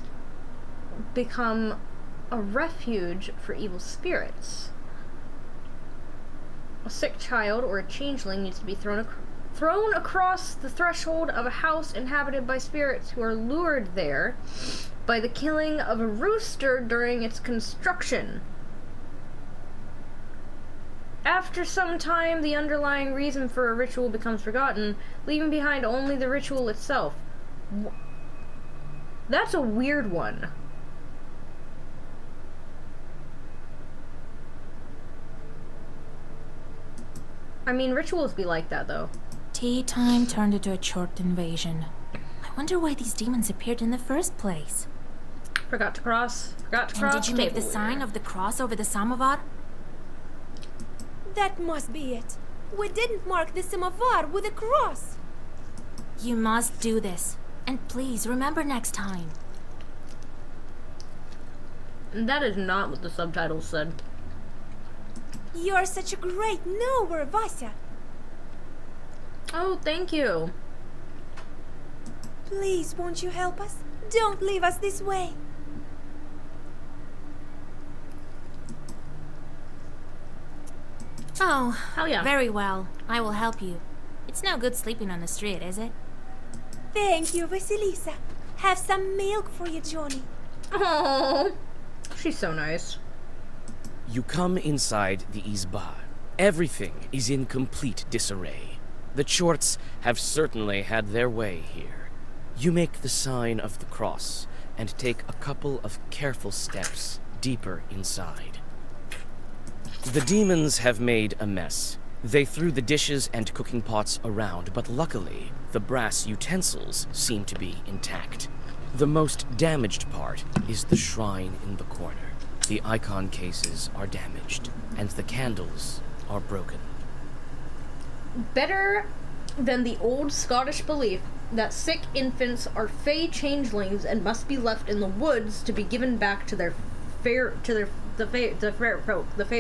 become a refuge for evil spirits. A sick child or a changeling needs to be thrown across the threshold of a house inhabited by spirits who are lured there by the killing of a rooster during its construction. After some time, the underlying reason for a ritual becomes forgotten, leaving behind only the ritual itself. That's a weird one. I mean, rituals be like that, though. Tea time turned into a chort invasion. I wonder why these demons appeared in the first place. Forgot to cross. And did you make the sign of the cross over the samovar? That must be it. We didn't mark the samovar with a cross. You must do this. And please remember next time. That is not what the subtitles said. You're such a great knower, Vasya. Oh, thank you. Please, won't you help us? Don't leave us this way. Oh, hell yeah. Very well. I will help you. It's no good sleeping on the street, is it? Thank you, Vasilisa. Have some milk for you, Johnny. Oh, she's so nice. You come inside the Izba. Everything is in complete disarray. The Chorts have certainly had their way here. You make the sign of the cross and take a couple of careful steps deeper inside. The demons have made a mess. They threw the dishes and cooking pots around, but luckily, the brass utensils seem to be intact. The most damaged part is the shrine in the corner. The icon cases are damaged, and the candles are broken. Better than the old Scottish belief that sick infants are fey changelings and must be left in the woods to be given back to the fey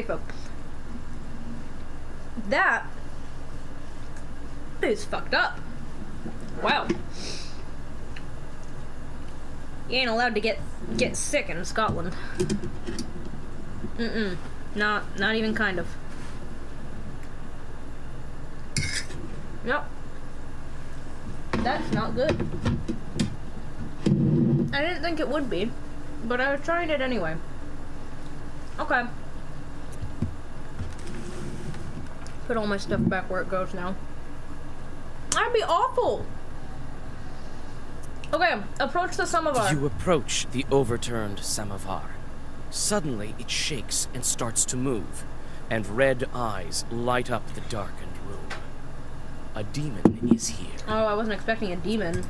folk. That is fucked up. Wow. You ain't allowed to get sick in Scotland. Not even kind of. Nope. That's not good. I didn't think it would be, but I was trying it anyway. Okay. Put all my stuff back where it goes now. That'd be awful! Okay, approach the samovar. You approach the overturned samovar. Suddenly, it shakes and starts to move, and red eyes light up the darkened room. A demon is here. Oh, I wasn't expecting a demon.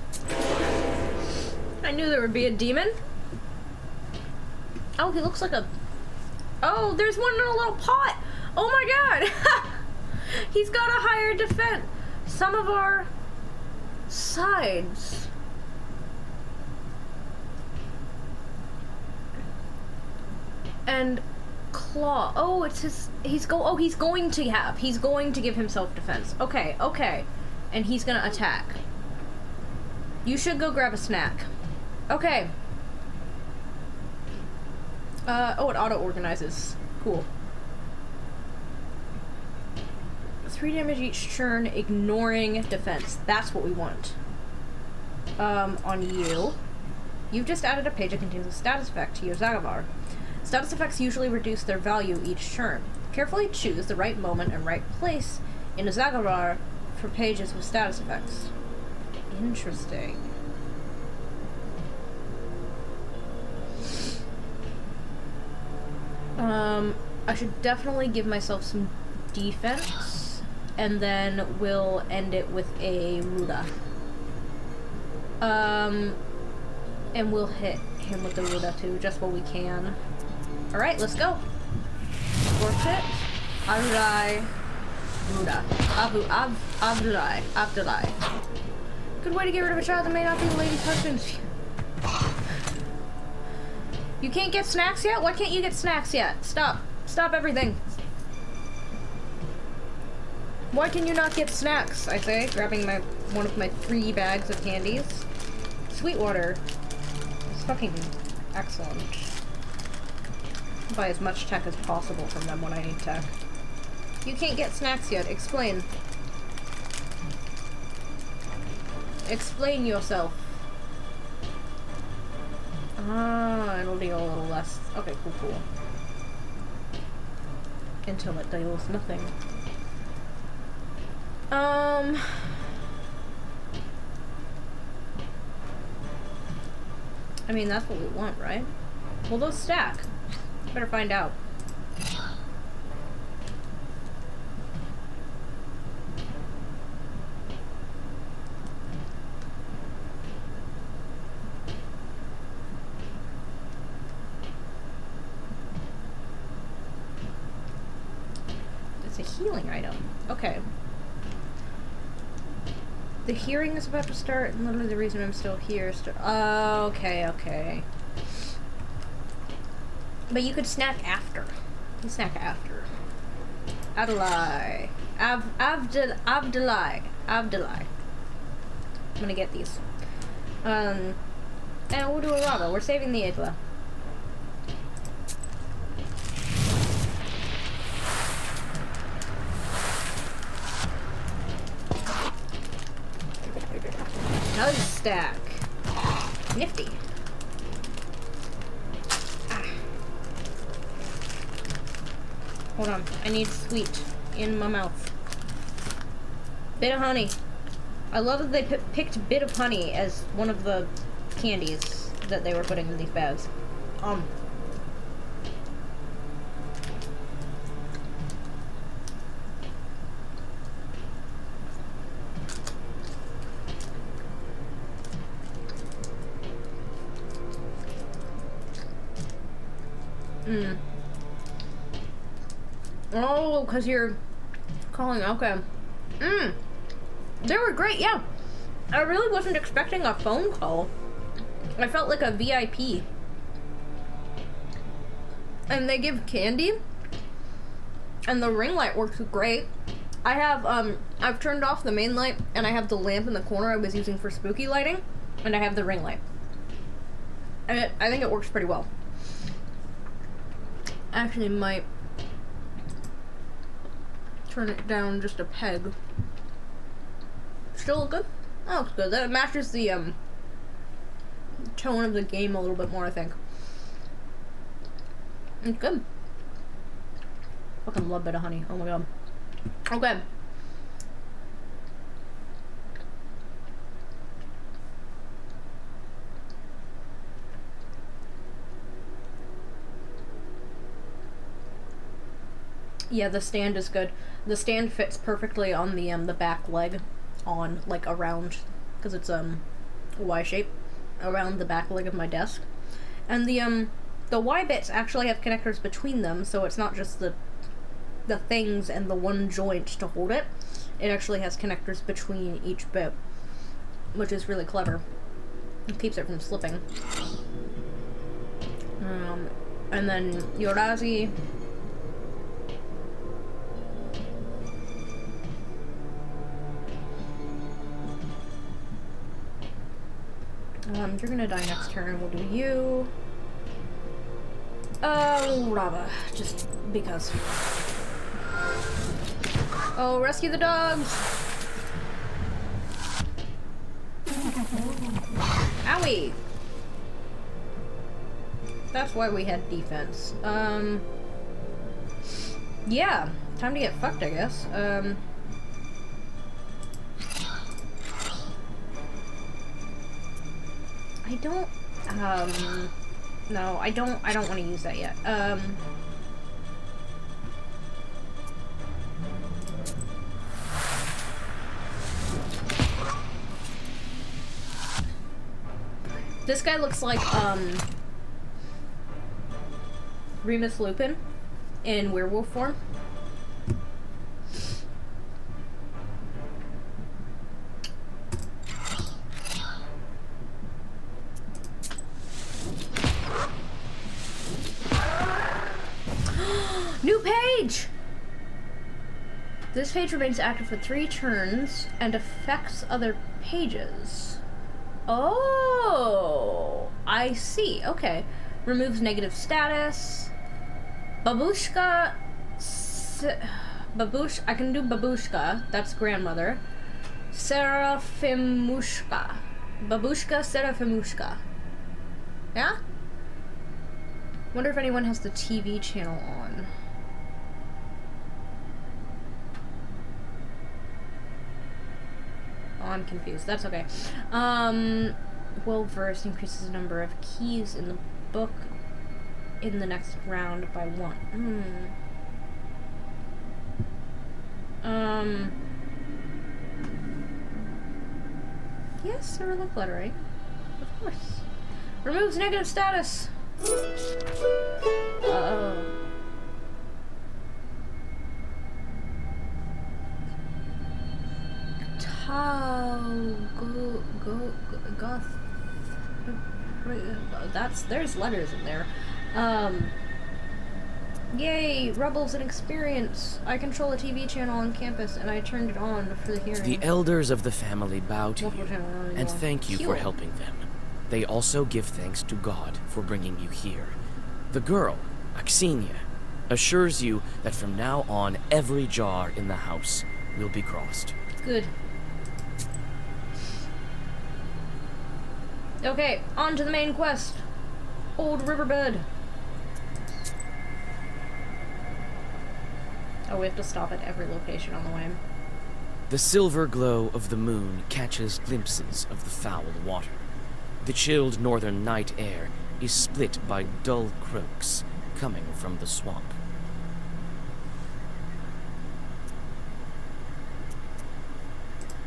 I knew there would be a demon. Oh, he looks like a... Oh, there's one in a little pot! Oh my god! He's got a higher defense. Some of our sides. And claw. Oh, it's his. He's going to give himself defense. Okay, okay. And he's gonna attack. You should go grab a snack. Okay. Oh, it auto-organizes. Cool. 3 damage each turn, ignoring defense. That's what we want. On you. You've just added a page that contains a status effect to your Zagavar. Status effects usually reduce their value each turn. Carefully choose the right moment and right place in a Zagavar for pages with status effects. Interesting. I should definitely give myself some defense, and then we'll end it with a Ruda. And we'll hit him with the Ruda too, just while we can. Alright, let's go. Forfeit. Arai. Ruda. Abdulai. Good way to get rid of a child that may not be the lady's husband. You can't get snacks yet? Why can't you get snacks yet? Stop. Stop everything. Why can you not get snacks, I say, grabbing one of my 3 bags of candies. Sweetwater. It's fucking excellent. Buy as much tech as possible from them when I need tech. You can't get snacks yet. Explain. Explain yourself. Ah, it'll deal a little less. Okay, cool. Until it deals nothing. I mean, that's what we want, right? Will those stack? Better find out. It's a healing item. Okay. The hearing is about to start, and literally the reason I'm still here is to... Oh, okay. But you could snack after. You can snack after. Abdulai. Abdulai. I'm gonna get these. And we'll do a Rava. We're saving the Aetla. Another stack. Nifty. Hold on. I need sweet in my mouth. Bit of honey. I love that they picked bit of honey as one of the candies that they were putting in these bags. Oh, because you're calling. Okay. They were great, yeah. I really wasn't expecting a phone call. I felt like a VIP. And they give candy. And the ring light works great. I have, I've turned off the main light, and I have the lamp in the corner I was using for spooky lighting, and I have the ring light. And I think it works pretty well. Actually, might turn it down just a peg. Still look good? That looks good. That matches the, tone of the game a little bit more, I think. It's good. Fucking love a bit of honey. Oh my god. Okay. Yeah, the stand is good. The stand fits perfectly on the back leg, on like around, because it's Y shape, around the back leg of my desk, and the Y bits actually have connectors between them, so it's not just the things and the one joint to hold it. It actually has connectors between each bit, which is really clever. It keeps it from slipping. And then Yorazi. You're gonna die next turn. We'll do you. Rava. Just because. Oh, rescue the dogs! Owie! That's why we had defense. Yeah. Time to get fucked, I guess. I don't, no, I don't want to use that yet. This guy looks like, Remus Lupin in werewolf form. New page! This page remains active for 3 turns and affects other pages. Oh, I see. Okay. Removes negative status. Babushka. I can do Babushka. That's grandmother. Seraphimushka. Babushka Seraphimushka. Yeah? Wonder if anyone has the TV channel on. Oh, I'm confused. That's okay. Well versed increases the number of keys in the book in the next round by 1. Yes, Cyrillic lettering. Of course. Removes negative status. There's letters in there. Yay, Rebels and experience. I control a TV channel on campus and I turned it on for the hearing. The elders of the family bow to you and thank you for helping them. They also give thanks to God for bringing you here. The girl, Axinia, assures you that from now on every jar in the house will be crossed. Good. Okay, on to the main quest. Old Riverbed. Oh, we have to stop at every location on the way. The silver glow of the moon catches glimpses of the foul water. The chilled northern night air is split by dull croaks coming from the swamp.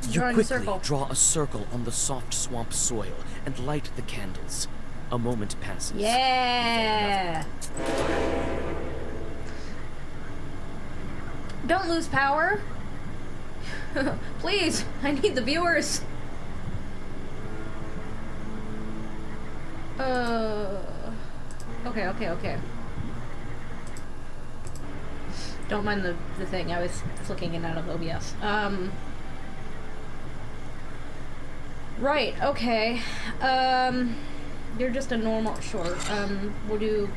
You quickly draw a circle on the soft swamp soil and light the candles. A moment passes. Yeah! Don't lose power! Please, I need the viewers! Okay. Don't mind the thing, I was flicking it out of OBS. Right, okay. You're just a normal, sure. We'll do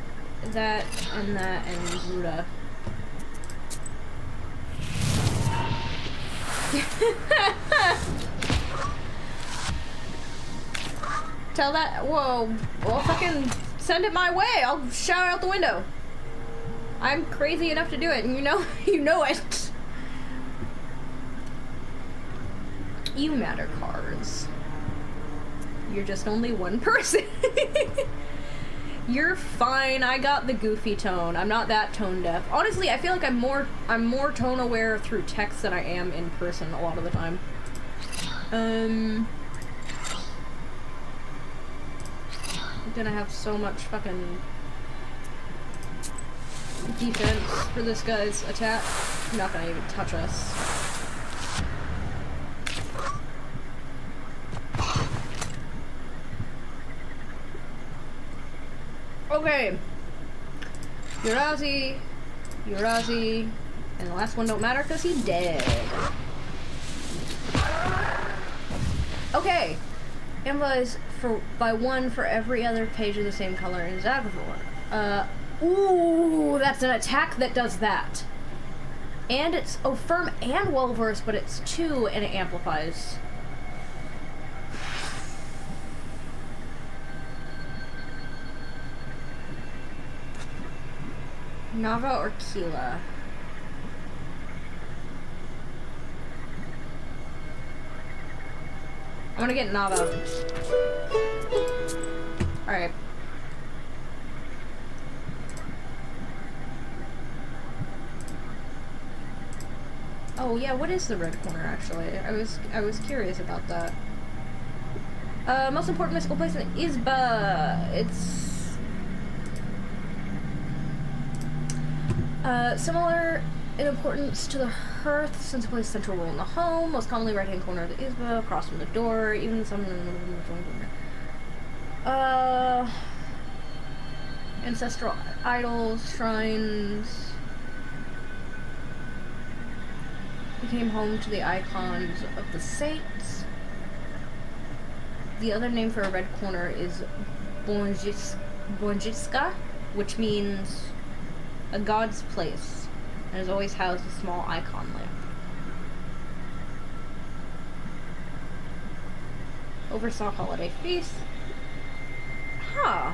that and Ruda. Tell that, whoa, well fucking send it my way, I'll shout out the window. I'm crazy enough to do it, and you know it. You matter, Cars. You're just only one person. You're fine. I got the goofy tone. I'm not that tone deaf. Honestly, I feel like I'm more tone aware through text than I am in person a lot of the time. I'm gonna have so much fucking defense for this guy's attack. He's not gonna even touch us. Okay. Urazi, and the last one don't matter because he's dead. Okay. Emphasize by 1 for every other page of the same color in Zagavor. Ooh, that's an attack that does that. And it's, firm and well-versed, but it's 2 and it amplifies. Nava or Keela? I'm gonna get Nava. Alright. Oh yeah, what is the red corner actually? I was curious about that. Most important mystical place in Isba. It's similar in importance to the hearth, since it plays a central role in the home. Most commonly right-hand corner of the Isba, across from the door, even some ancestral idols, shrines. Became home to the icons of the saints. The other name for a red corner is Bonjiska, which means a god's place, and has always housed a small icon lamp. Oversaw holiday feast. Huh.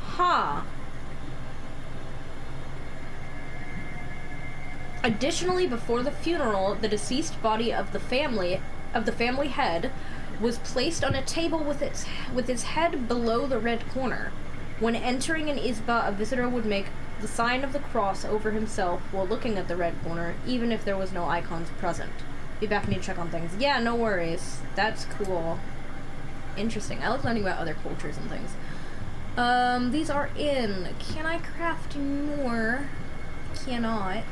Huh. Additionally, before the funeral, the deceased body of the family head was placed on a table with its head below the red corner. When entering an Isba, a visitor would make the sign of the cross over himself while looking at the red corner, even if there was no icons present. Be back, need to check on things. Yeah, no worries. That's cool. Interesting. I like learning about other cultures and things. These are in. Can I craft more? Cannot.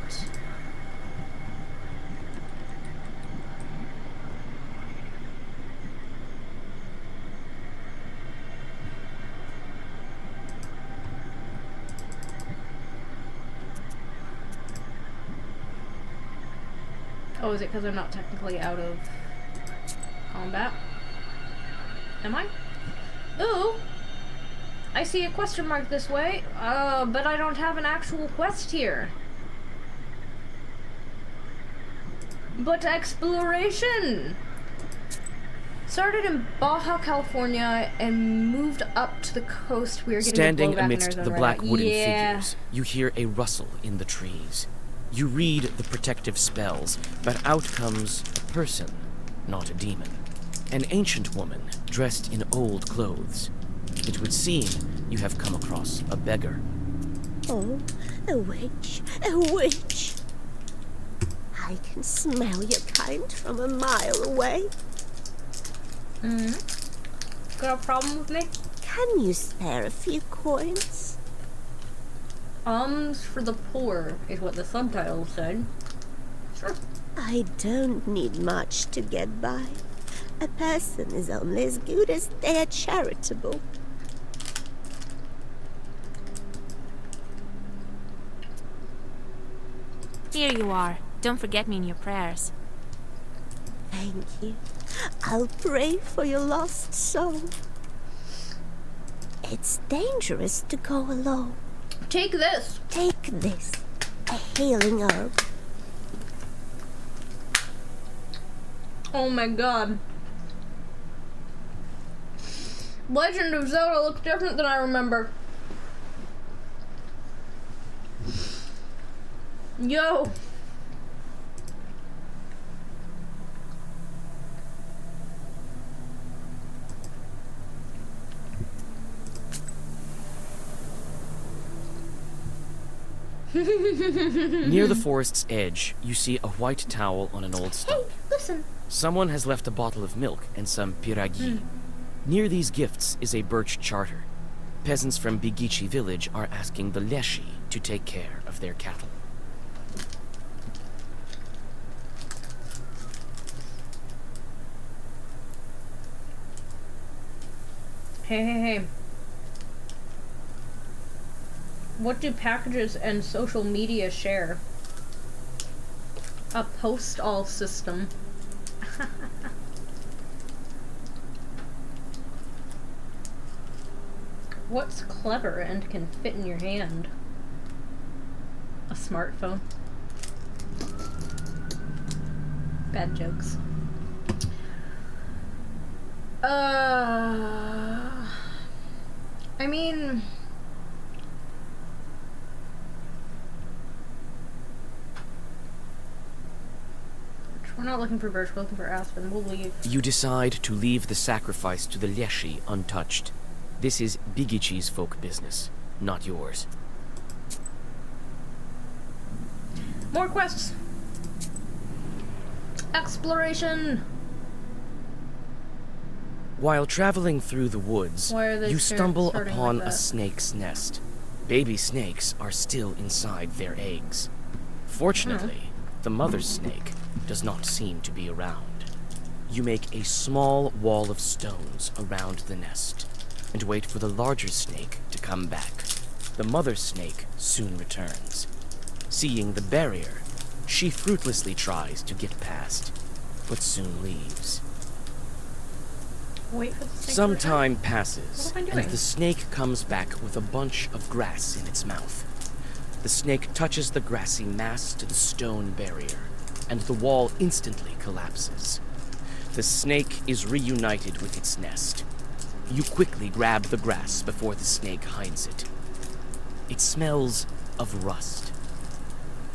Oh, is it because I'm not technically out of combat? Am I? Ooh! I see a question mark this way, but I don't have an actual quest here. But exploration! Started in Baja California and moved up to the coast. We are getting Standing blowback in amidst Arizona the right black now. wooden Yeah. figures, you hear a rustle in the trees. You read the protective spells, but out comes a person, not a demon. An ancient woman, dressed in old clothes. It would seem you have come across a beggar. Oh, a witch, a witch. I can smell your kind from a mile away. Got a problem with me? Can you spare a few coins? Alms for the poor is what the subtitle said. Sure. I don't need much to get by. A person is only as good as they are charitable. Here you are. Don't forget me in your prayers. Thank you. I'll pray for your lost soul. It's dangerous to go alone. Take this. Take this. A healing herb. Oh my god. Legend of Zelda looks different than I remember. Yo. Near the forest's edge, you see a white towel on an old stump. Hey, listen. Someone has left a bottle of milk and some piragi. Near these gifts is a birch charter. Peasants from Bigichi village are asking the Leshi to take care of their cattle. Hey. What do packages and social media share? A post-all system. What's clever and can fit in your hand? A smartphone. Bad jokes. I mean... We're not looking for birch, we're looking for aspen. We'll leave. You decide to leave the sacrifice to the Leshi untouched. This is Bigichi's folk business, not yours. More quests! Exploration! While traveling through the woods, Why are they you stumble starting upon like a that? snake's nest. Baby snakes are still inside their eggs. Fortunately, the mother snake does not seem to be around. You make a small wall of stones around the nest and wait for the larger snake to come back. The mother snake soon returns. Seeing the barrier, she fruitlessly tries to get past, but soon leaves. Wait for the snake Some to return. time passes, What am I and doing? the snake comes back with a bunch of grass in its mouth. The snake touches the grassy mass to the stone barrier, and the wall instantly collapses. The snake is reunited with its nest. You quickly grab the grass before the snake hides it. It smells of rust.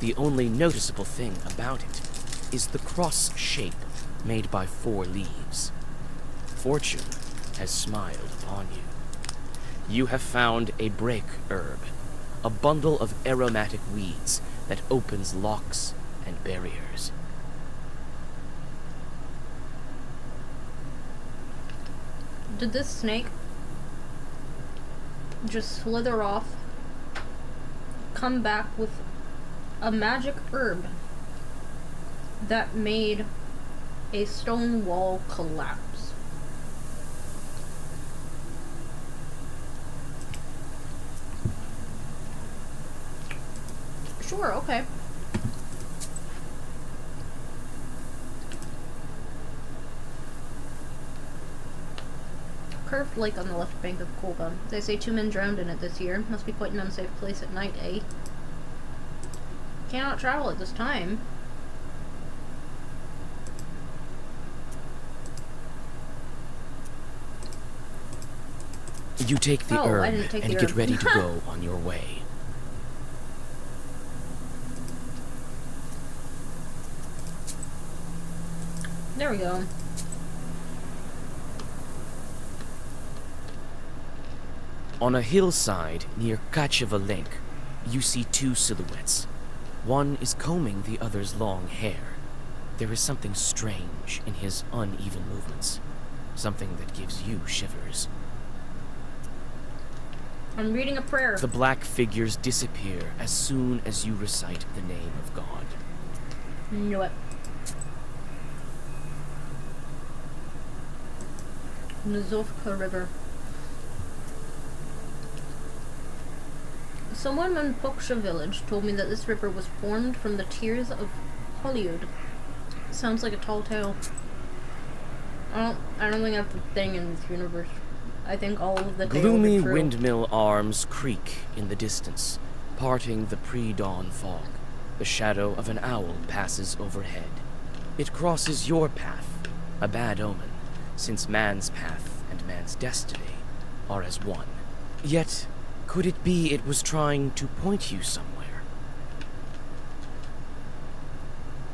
The only noticeable thing about it is the cross shape made by 4 leaves. Fortune has smiled upon you. You have found a break herb, a bundle of aromatic weeds that opens locks and barriers. Did this snake just slither off, come back with a magic herb that made a stone wall collapse? Sure, okay. Curved lake on the left bank of Kolba. They say 2 men drowned in it this year. Must be quite an unsafe place at night, eh? Cannot travel at this time. You take the Oh, I herb didn't take and the get herb. ready to go on your way. There we go. On a hillside near Kacheva Lake, you see 2 silhouettes. One is combing the other's long hair. There is something strange in his uneven movements. Something that gives you shivers. I'm reading a prayer. The black figures disappear as soon as you recite the name of God. Knew it. Nazovka River. Someone in Poksha village told me that this river was formed from the tears of Hollywood. Sounds like a tall tale. I don't think that's a thing in this universe. I think all of the tales Gloomy are true. windmill arms creak in the distance, parting the pre-dawn fog. The shadow of an owl passes overhead. It crosses your path, a bad omen, since man's path and man's destiny are as one. Yet, could it be it was trying to point you somewhere?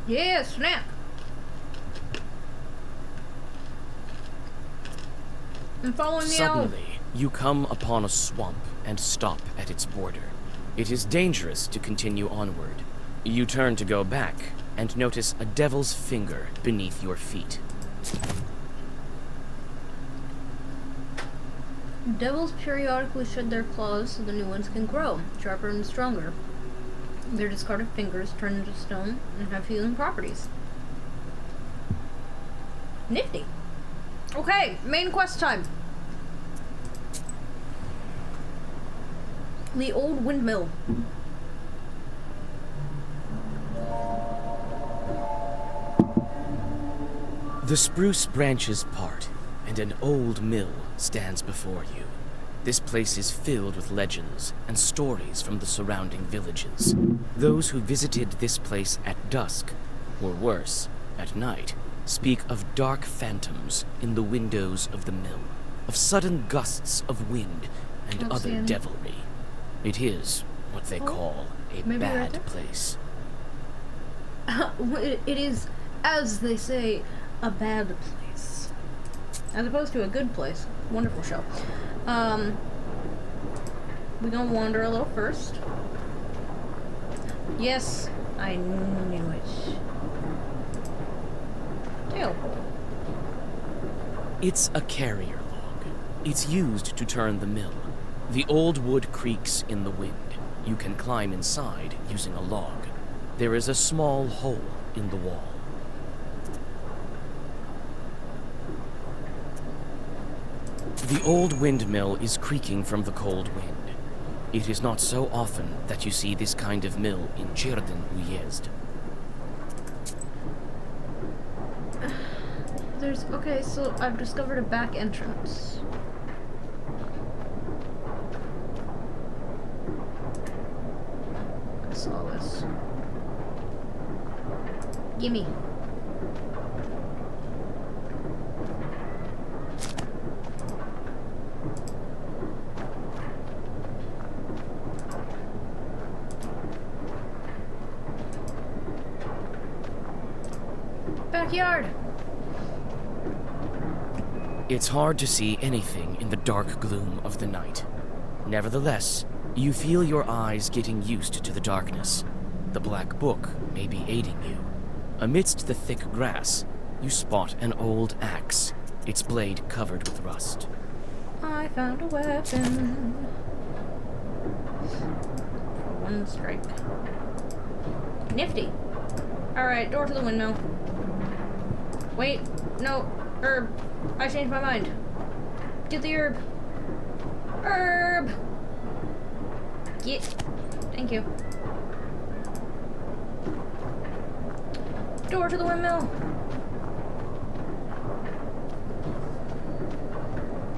Yeah, snap! I'm following the owl. Suddenly, you come upon a swamp and stop at its border. It is dangerous to continue onward. You turn to go back and notice a devil's finger beneath your feet. Devils periodically shed their claws so the new ones can grow, sharper and stronger. Their discarded fingers turn into stone and have healing properties. Nifty. Okay, main quest time. The old windmill. The spruce branches part, and an old mill stands before you. This place is filled with legends and stories from the surrounding villages. Those who visited this place at dusk, or worse, at night, speak of dark phantoms in the windows of the mill, of sudden gusts of wind and other devilry. It is what they call a bad place. It is, as they say, a bad place. As opposed to a good place. Wonderful show. We're gonna wander a little first. Yes, I knew it. Ew. It's a carrier log. It's used to turn the mill. The old wood creaks in the wind. You can climb inside using a log. There is a small hole in the wall. The old windmill is creaking from the cold wind. It is not so often that you see this kind of mill in Cirden Uyezd. Okay, so I've discovered a back entrance. I saw this. Gimme. Backyard. It's hard to see anything in the dark gloom of the night. Nevertheless, you feel your eyes getting used to the darkness. The black book may be aiding you. Amidst the thick grass, you spot an old axe, its blade covered with rust. I found a weapon. One strike. Nifty. Alright, door to the windmill. Wait, no, herb. I changed my mind. Get the herb. Herb! Get. Thank you. Door to the windmill.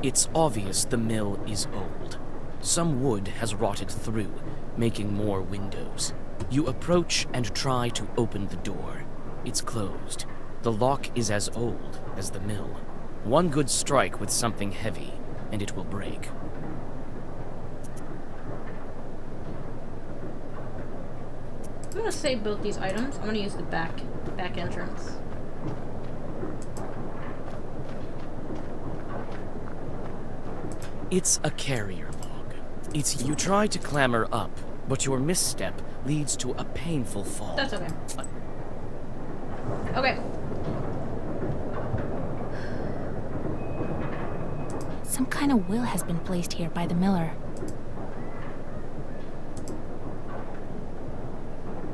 It's obvious the mill is old. Some wood has rotted through, making more windows. You approach and try to open the door. It's closed. The lock is as old as the mill. One good strike with something heavy, and it will break. I'm gonna save both these items. I'm gonna use the back entrance. It's a carrier log. You try to clamber up, but your misstep leads to a painful fall. That's okay. Okay. Some kind of will has been placed here by the miller.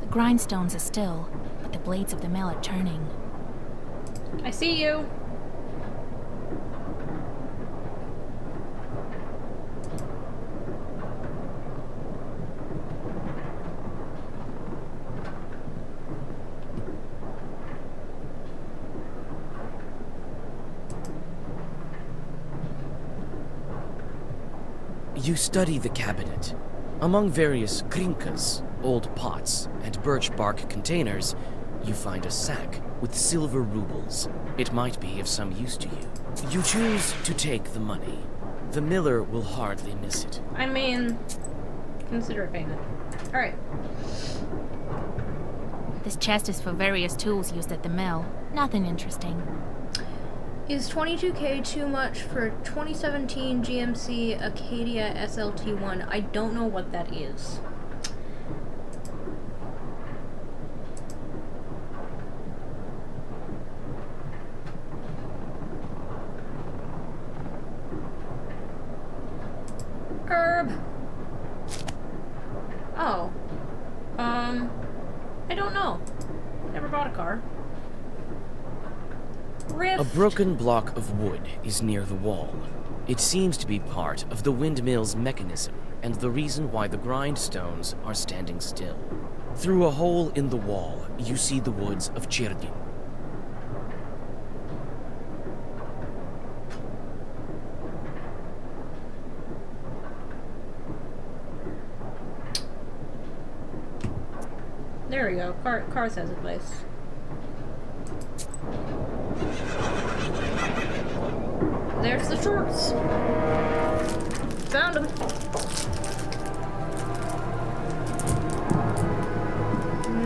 The grindstones are still, but the blades of the mill are turning. I see you. You study the cabinet. Among various krinkas, old pots, and birch bark containers, you find a sack with silver rubles. It might be of some use to you. You choose to take the money. The miller will hardly miss it. I mean, consider it payment. Alright. This chest is for various tools used at the mill. Nothing interesting. Is 22k too much for 2017 GMC Acadia SLT1? I don't know what that is. Herb. Oh. I don't know. Never bought a car. Rift. A broken block of wood is near the wall. It seems to be part of the windmill's mechanism and the reason why the grindstones are standing still. Through a hole in the wall, you see the woods of Chirgin. There we go. Cars has a place. There's the shorts. Found them.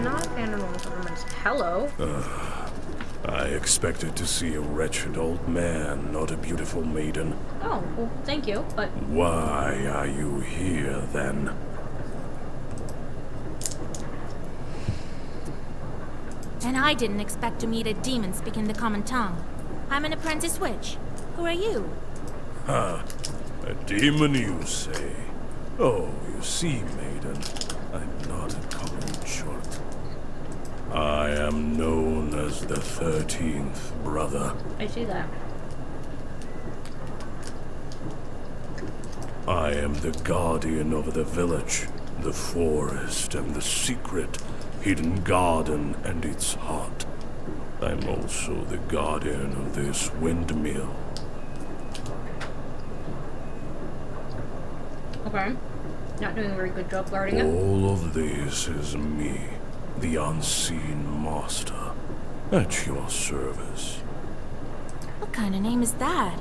Not a fan of normal governments. Hello. I expected to see a wretched old man, not a beautiful maiden. Oh, well, thank you, but... Why are you here, then? And I didn't expect to meet a demon speaking the common tongue. I'm an apprentice witch. Who are you? Ha! A demon, you say? Oh, you see, maiden, I'm not a common short. I am known as the 13th brother. I see that. I am the guardian of the village, the forest, and the secret hidden garden and its heart. I'm also the guardian of this windmill. Okay. Not doing a very good job guarding it. All of this is me, the unseen master, at your service. What kind of name is that?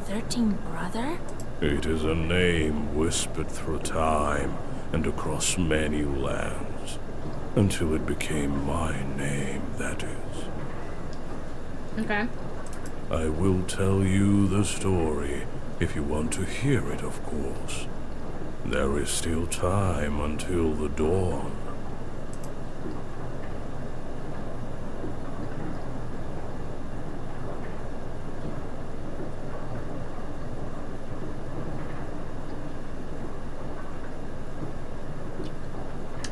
The 13th brother? It is a name whispered through time and across many lands, until it became my name, that is. Okay. I will tell you the story, if you want to hear it, of course. There is still time until the dawn.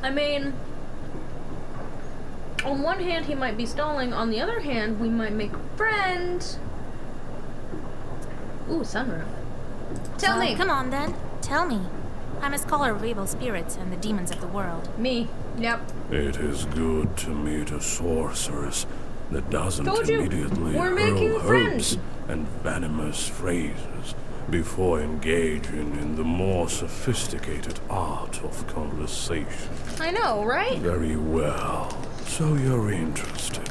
I mean, on one hand, he might be stalling. On the other hand, we might make a friend. Ooh, sunroof. Tell me. Come on, then. Tell me. I'm a scholar of evil spirits and the demons of the world. Me. Yep. It is good to meet a sorceress that doesn't Told you. immediately We're making hurl friends. herbs and venomous phrases before engaging in the more sophisticated art of conversation. I know, right? Very well. So you're interested.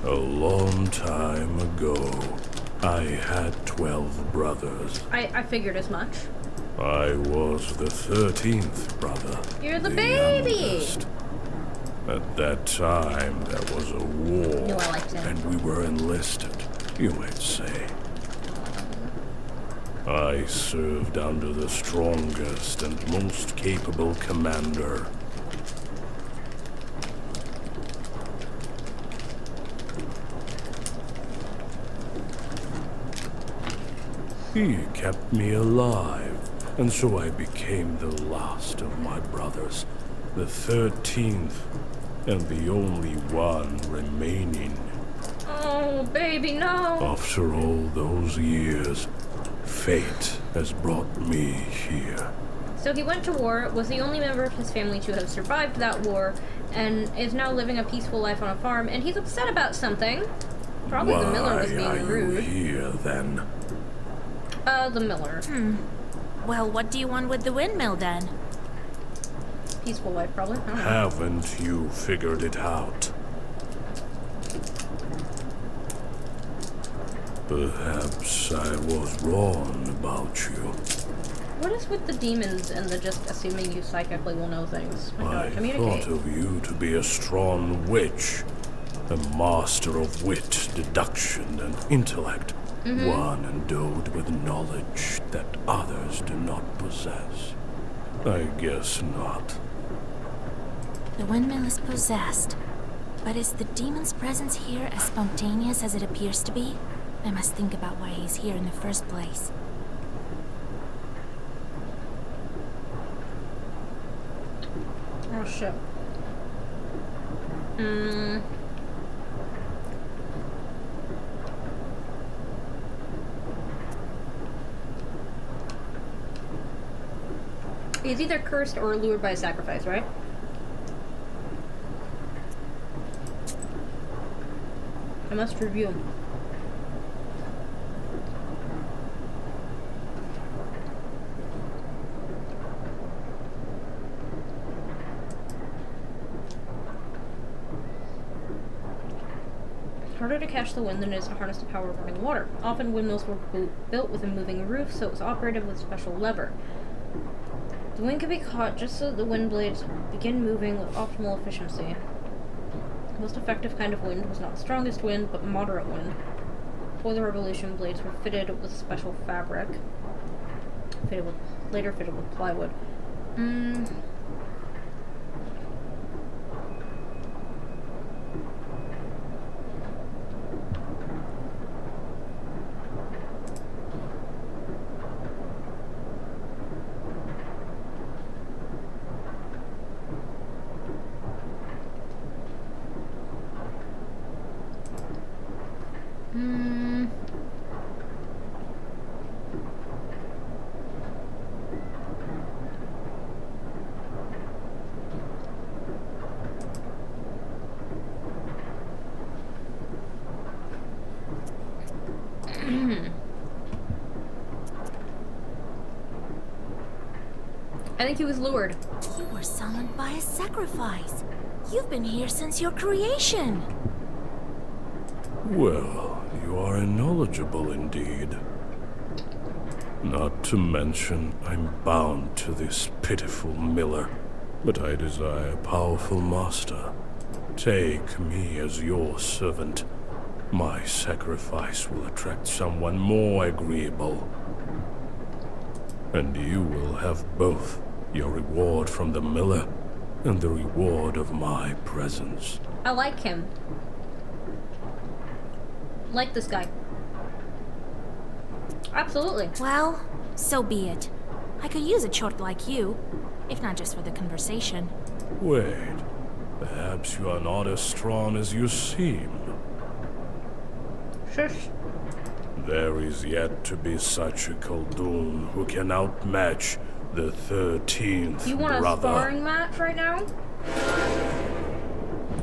A long time ago, I had 12 brothers. I figured as much. I was the 13th brother. You're the baby! Youngest. At that time, there was a war, No, I liked it. and we were enlisted, you might say. I served under the strongest and most capable commander. He kept me alive, and so I became the last of my brothers, the 13th, and the only one remaining. Oh, baby, no. After all those years, fate has brought me here. So he went to war, was the only member of his family to have survived that war, and is now living a peaceful life on a farm, and he's upset about something. Probably the miller was being rude. Why are you here, then? The miller. Well, what do you want with the windmill then? Peaceful life, probably. I don't know. Haven't you figured it out? Perhaps I was wrong about you. What is with the demons and the just assuming you psychically will know things? My God, I communicate. thought of you to be a strong witch, a master of wit, deduction, and intellect. One endowed with knowledge that others do not possess. I guess not. The windmill is possessed. But is the demon's presence here as spontaneous as it appears to be? I must think about why he's here in the first place. Oh, shit. He's either cursed or lured by a sacrifice, right? I must review. Harder to catch the wind than it is to harness the power of running water. Often windmills were built with a moving roof, so it was operated with a special lever. The wind could be caught just so the wind blades begin moving with optimal efficiency. The most effective kind of wind was not the strongest wind, but moderate wind. Before the revolution, blades were fitted with special fabric. Later fitted with plywood. I think he was lured. You were summoned by a sacrifice. You've been here since your creation. Well, you are knowledgeable indeed. Not to mention, I'm bound to this pitiful miller, but I desire a powerful master. Take me as your servant. My sacrifice will attract someone more agreeable. And you will have both your reward from the miller and the reward of my presence. I like him. Like this guy. Absolutely. Well, so be it. I could use a chort like you, if not just for the conversation. Wait, perhaps you are not as strong as you seem. Shush. There is yet to be such a Khaldun who can outmatch the 13th You want brother. a sparring match right now?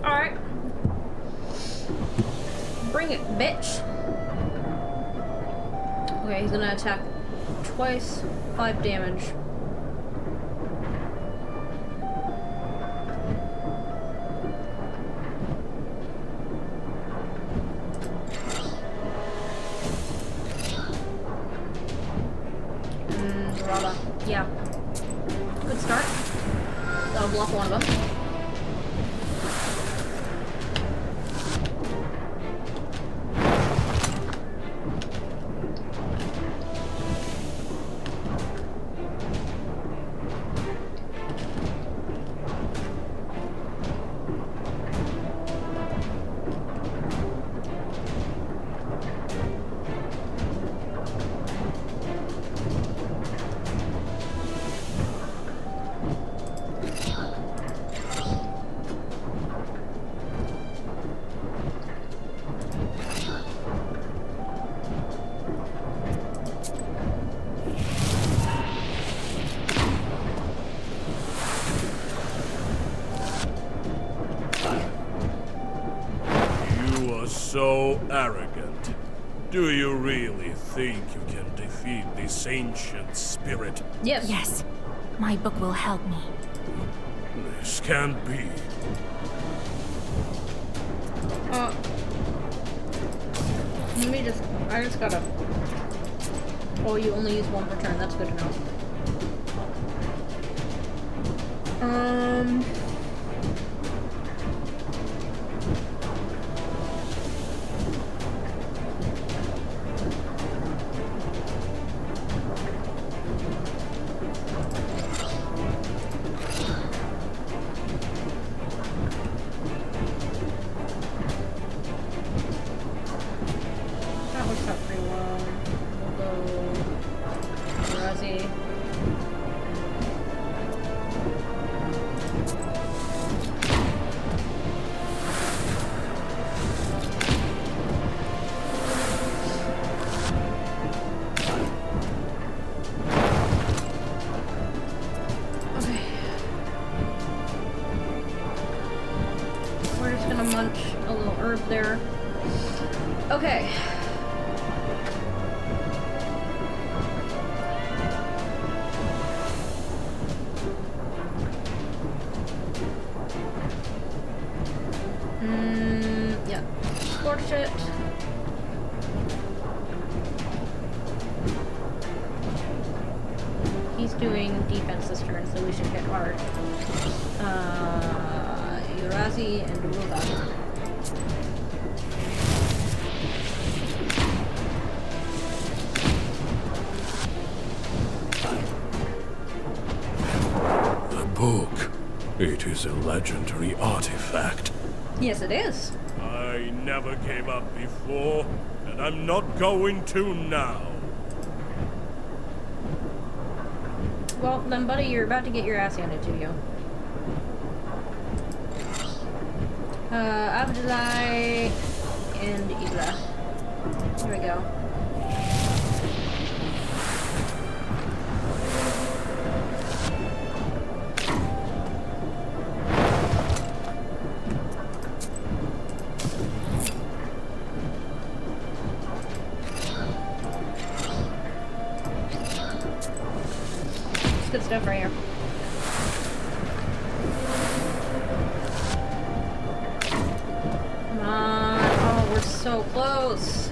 Alright. Bring it, bitch. Okay, he's gonna attack twice, 5 damage. Rada. Yeah. Good start. That'll block one of them. So arrogant. Do you really think you can defeat this ancient spirit? Yes. Yes. My book will help me. This can't be. Let me just. I just gotta. Oh, you only use one per turn. That's good to know. That works out pretty well. We'll go Razzie. Okay. We're just gonna munch a little herb there. Okay. Yeah. Scorch it. He's doing defense this turn, so we should hit hard. Urazi and Ruga. The book. It is a legendary artifact. Yes, it is. I never gave up before, and I'm not going to now. Well, then, buddy, you're about to get your ass handed to you. Abdulai and Ibra. Here we go. It's good stuff right here. Come on. Oh, we're so close.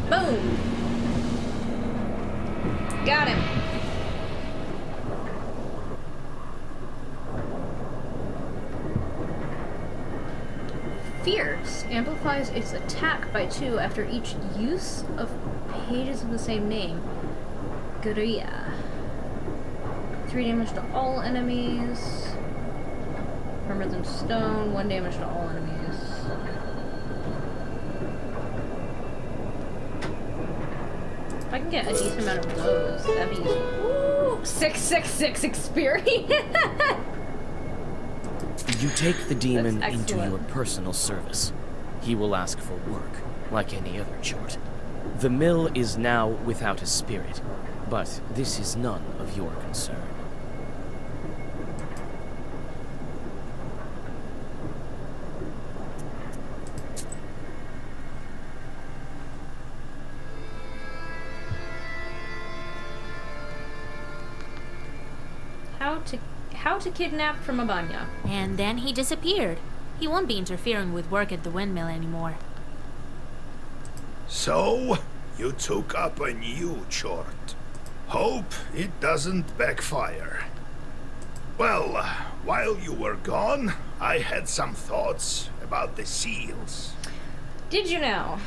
Boom. Got him. Fierce amplifies its attack by 2 after each use of pages of the same name. Guria. 3 damage to all enemies. Firmer than stone. 1 damage to all enemies. If I can get a decent amount of those, that'd be... Ooh, 666 experience! You take the demon That's into excellent. your personal service. He will ask for work, like any other chort. The mill is now without a spirit, but this is none of your concern. How to kidnap from Abanya. And then he disappeared. He won't be interfering with work at the windmill anymore. So, you took up a new chort. Hope it doesn't backfire. Well, while you were gone, I had some thoughts about the seals. Did you know?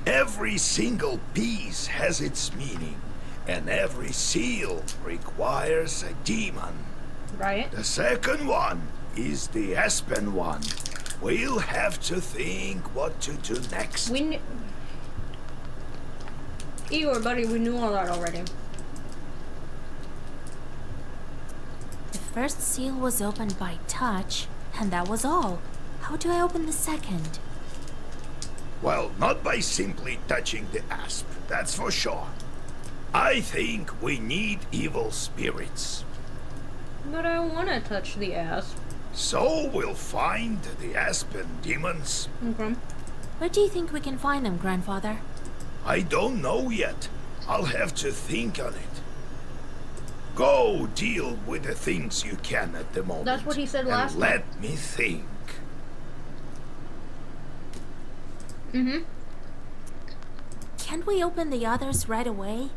Every single piece has its meaning, and every seal requires a demon. Right? The second one is the Aspen one. We'll have to think what to do next. Igor, buddy, we knew all that already. The first seal was opened by touch, and that was all. How do I open the second? Well, not by simply touching the asp, that's for sure. I think we need evil spirits. But I want to touch the asp. So we'll find the aspen demons. Okay. Where do you think we can find them, Grandfather? I don't know yet. I'll have to think on it. Go deal with the things you can at the moment. That's what he said last and time. let me think. Mm-hmm. Can't we open the others right away?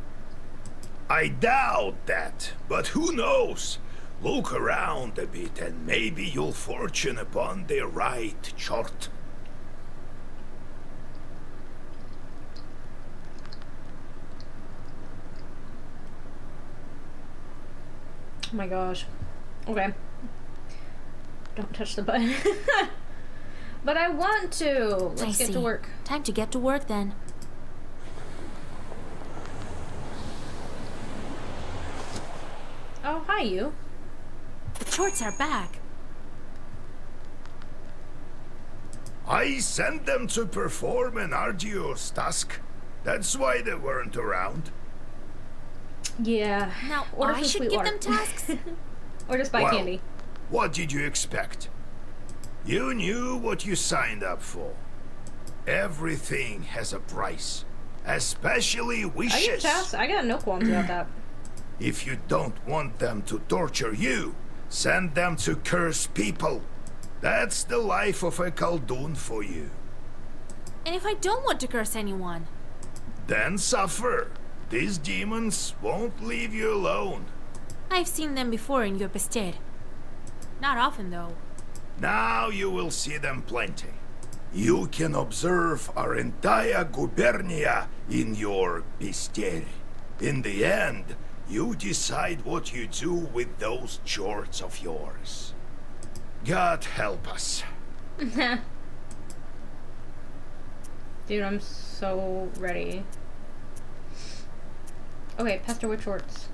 I doubt that, but who knows? Look around a bit and maybe you'll fortune upon the right chart. Oh my gosh. Okay. Don't touch the button. But I want to. Let's get to work. Time to get to work then. Oh, hi you. The shorts are back. I sent them to perform an arduous task. That's why they weren't around. Yeah. Now, Order I some should sweet give water. them tasks? Or just buy Well, candy. What did you expect? You knew what you signed up for. Everything has a price, especially I get wishes. tasks. I got no qualms about that. If you don't want them to torture you, send them to curse people. That's the life of a Khaldun for you. And if I don't want to curse anyone? Then suffer. These demons won't leave you alone. I've seen them before in your bestead. Not often, though. Now you will see them plenty. You can observe our entire gubernia in your bestiary. In the end, you decide what you do with those chords of yours. God help us. Dude, I'm so ready. Okay, Pastor with shorts.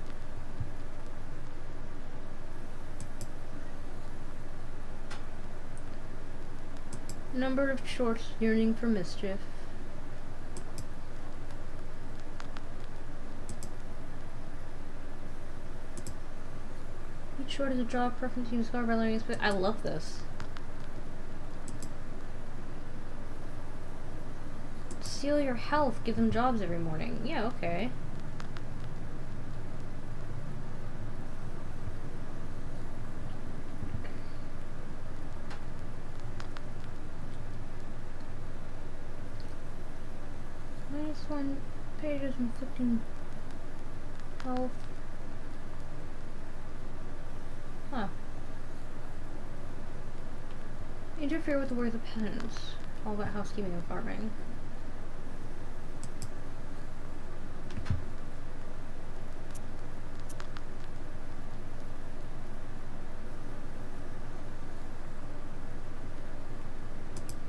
Number of shorts yearning for mischief. Each short is a job preference you discover by learning. I love this. Steal your health. Give them jobs every morning. Yeah, okay. -1 pages inflicting health. Huh. Interfere with the words of penance. All about housekeeping and farming.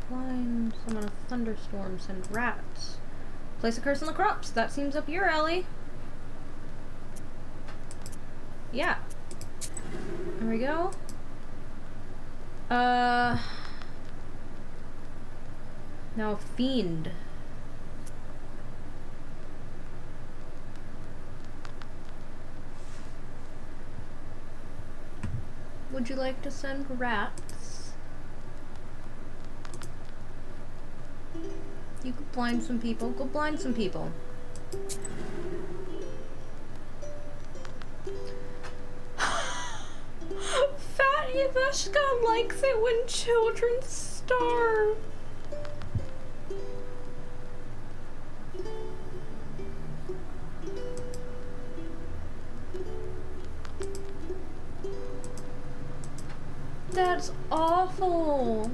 Blind, summon a thunderstorm, send rats. Place a curse on the crops. That seems up your alley. Yeah. There we go. Now fiend. Would you like to send rats? You could blind some people. Go blind some people. Fat Iveshka likes it when children starve. That's awful.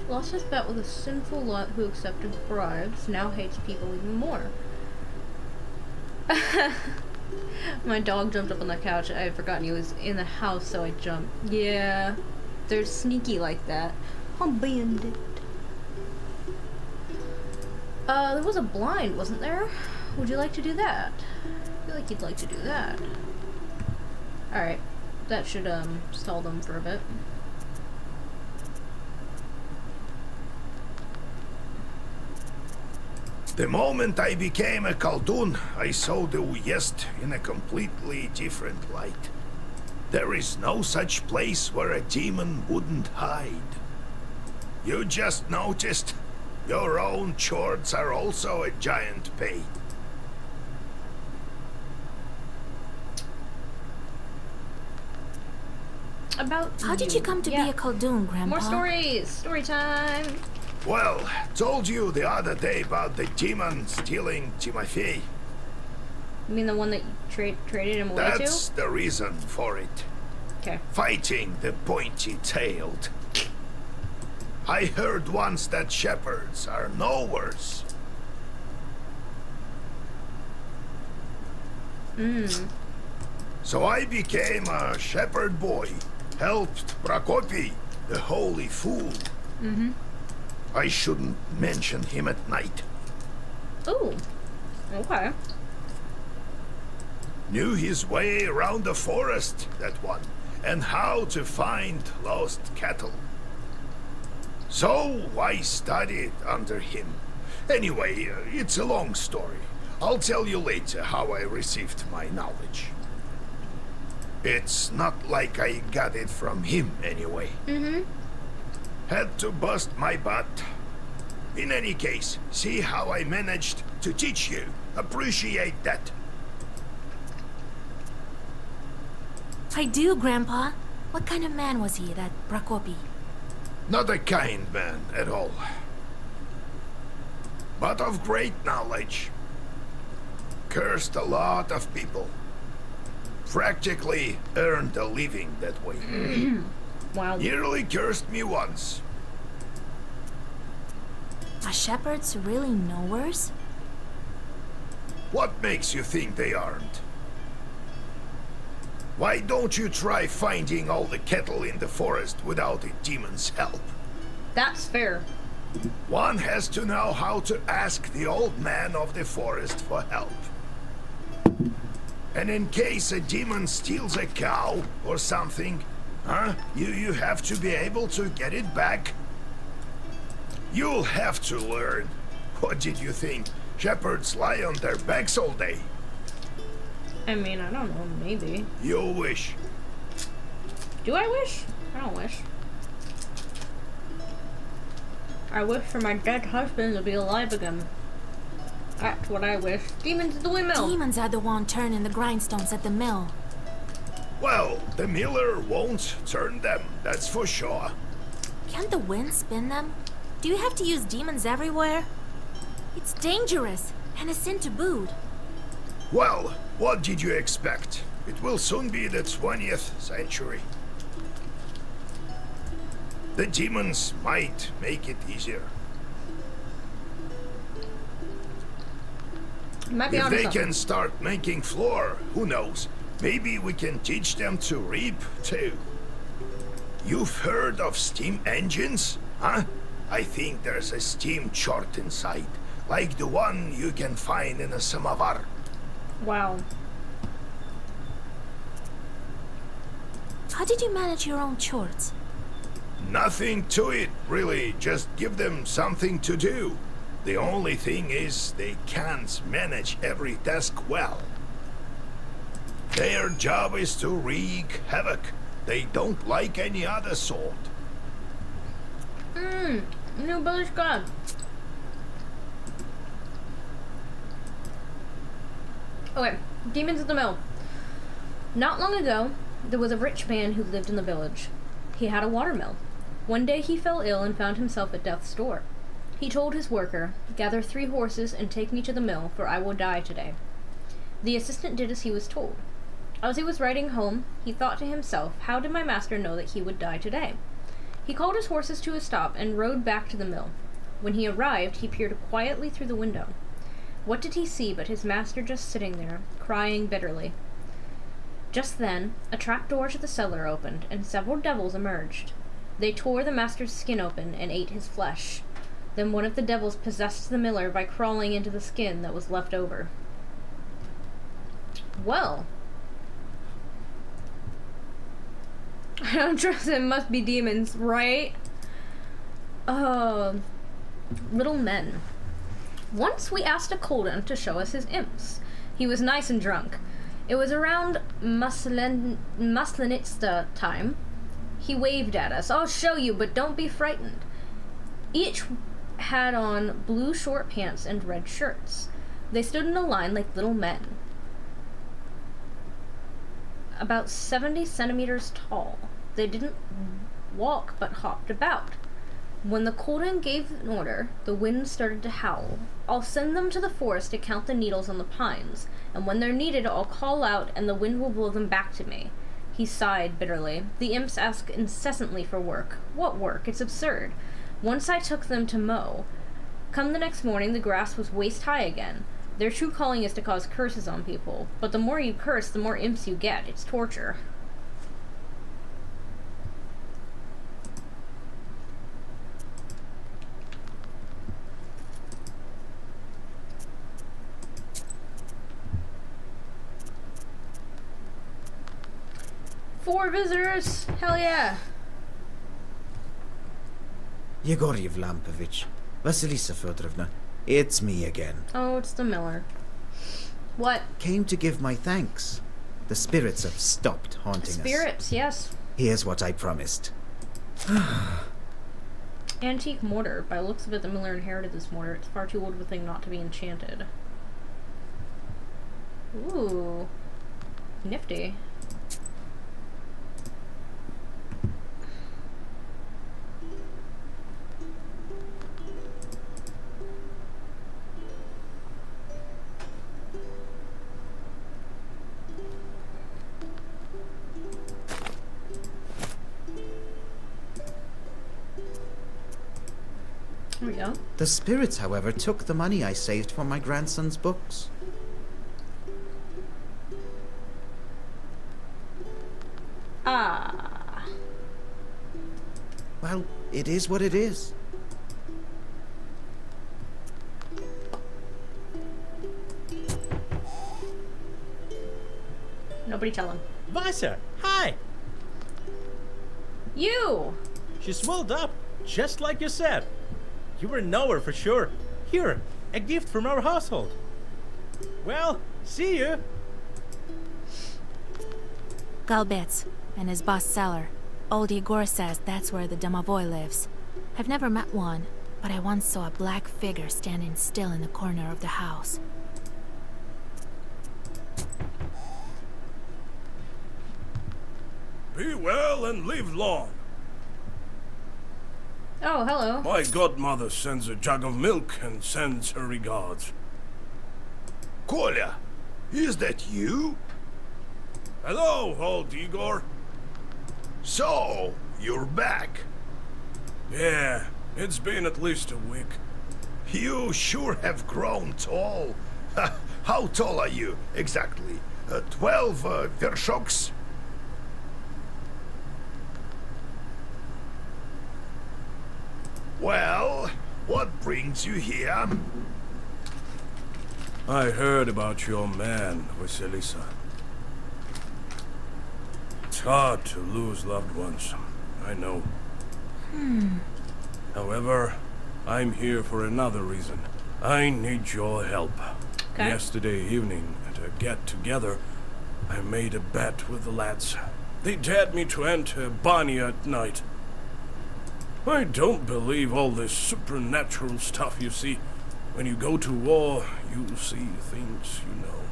Lost his bet with a sinful lot who accepted bribes, now hates people even more. My dog jumped up on the couch. I had forgotten he was in the house, so I jumped. Yeah, they're sneaky like that. I'm bandit. There was a blind, wasn't there? Would you like to do that? I feel like you'd like to do that. Alright. That should, stall them for a bit. The moment I became a Khaldun, I saw the West in a completely different light. There is no such place where a demon wouldn't hide. You just noticed? Your own chords are also a giant pain. About How did you come to be a Khaldun, Grandpa? More stories! Story time! Well, told you the other day about the demon stealing Timothy. You mean the one that you traded him away to? That's the reason for it. Okay. Fighting the pointy-tailed. I heard once that shepherds are no worse. So I became a shepherd boy, helped Prokopy, the holy fool. I shouldn't mention him at night. Ooh. Okay. Knew his way around the forest, that one, and how to find lost cattle. So I studied under him. Anyway, it's a long story. I'll tell you later how I received my knowledge. It's not like I got it from him, anyway. Had to bust my butt. In any case, see how I managed to teach you. Appreciate that. I do, Grandpa. What kind of man was he, that Prokopy? Not a kind man at all. But of great knowledge. Cursed a lot of people. Practically earned a living that way. Wow. Nearly cursed me once. Are shepherds really knowers? What makes you think they aren't? Why don't you try finding all the cattle in the forest without a demon's help? That's fair. One has to know how to ask the old man of the forest for help. And in case a demon steals a cow or something, you have to be able to get it back. You'll have to learn. What did you think? Shepherds lie on their backs all day. I mean, I don't know, maybe. You wish. Do I wish? I don't wish. I wish for my dead husband to be alive again. That's what I wish. Demons at the windmill! Demons are the one turning the grindstones at the mill. Well, the miller won't turn them, that's for sure. Can't the wind spin them? Do you have to use demons everywhere? It's dangerous, and a sin to boot. Well, what did you expect? It will soon be the 20th century. The demons might make it easier. Might be If onto they something. can start making flour, who knows? Maybe we can teach them to reap, too. You've heard of steam engines, huh? I think there's a steam chart inside, like the one you can find in a samovar. Wow. How did you manage your own chores? Nothing to it, really. Just give them something to do. The only thing is, they can't manage every task well. Their job is to wreak havoc. They don't like any other sort. New village god. Okay, demons at the mill. Not long ago, there was a rich man who lived in the village. He had a watermill. One day he fell ill and found himself at death's door. He told his worker, "Gather 3 horses and take me to the mill, for I will die today." The assistant did as he was told. As he was riding home, he thought to himself, how did my master know that he would die today? He called his horses to a stop and rode back to the mill. When he arrived, he peered quietly through the window. What did he see but his master just sitting there, crying bitterly? Just then, a trapdoor to the cellar opened, and several devils emerged. They tore the master's skin open and ate his flesh. Then one of the devils possessed the miller by crawling into the skin that was left over. Well. I don't trust it. Must be demons, right? Little men. Once we asked a Kolden to show us his imps. He was nice and drunk. It was around Maslenitsa time. He waved at us. I'll show you, but don't be frightened. Each had on blue short pants and red shirts. They stood in a line like little men. About 70 centimeters tall. They didn't walk, but hopped about. When the Kolden gave an order, the wind started to howl. I'll send them to the forest to count the needles on the pines, and when they're needed, I'll call out, and the wind will blow them back to me. He sighed bitterly. The imps ask incessantly for work. What work? It's absurd. Once I took them to mow. Come the next morning, the grass was waist high again. Their true calling is to cause curses on people, but the more you curse, the more imps you get. It's torture. Four visitors! Hell yeah! Yegor Yevlampovich, Vasilisa Fedorovna, it's me again. Oh, it's the miller. What? Came to give my thanks. The spirits have stopped haunting us. Spirits, yes. Here's what I promised. Antique mortar. By the looks of it, the miller inherited this mortar. It's far too old of a thing not to be enchanted. Ooh. Nifty. There we go. The spirits, however, took the money I saved for my grandson's books. Ah. Well, it is what it is. Nobody tell him. Vasa, hi! You! She swelled up, just like you said. You were nowhere for sure. Here, a gift from our household. Well, see you. Galbets and his boss cellar. Old Igor says that's where the Domovoy lives. I've never met one, but I once saw a black figure standing still in the corner of the house. Be well and live long. Oh, hello. My godmother sends a jug of milk and sends her regards. Kolya, is that you? Hello, old Igor. So, you're back. Yeah, it's been at least a week. You sure have grown tall. How tall are you, exactly? 12 vershoks? Well, what brings you here? I heard about your man, Vasilisa. It's hard to lose loved ones, I know. However, I'm here for another reason. I need your help. Okay. Yesterday evening, at a get-together, I made a bet with the lads. They dared me to enter Banya at night. I don't believe all this supernatural stuff you see. When you go to war, you see things you know.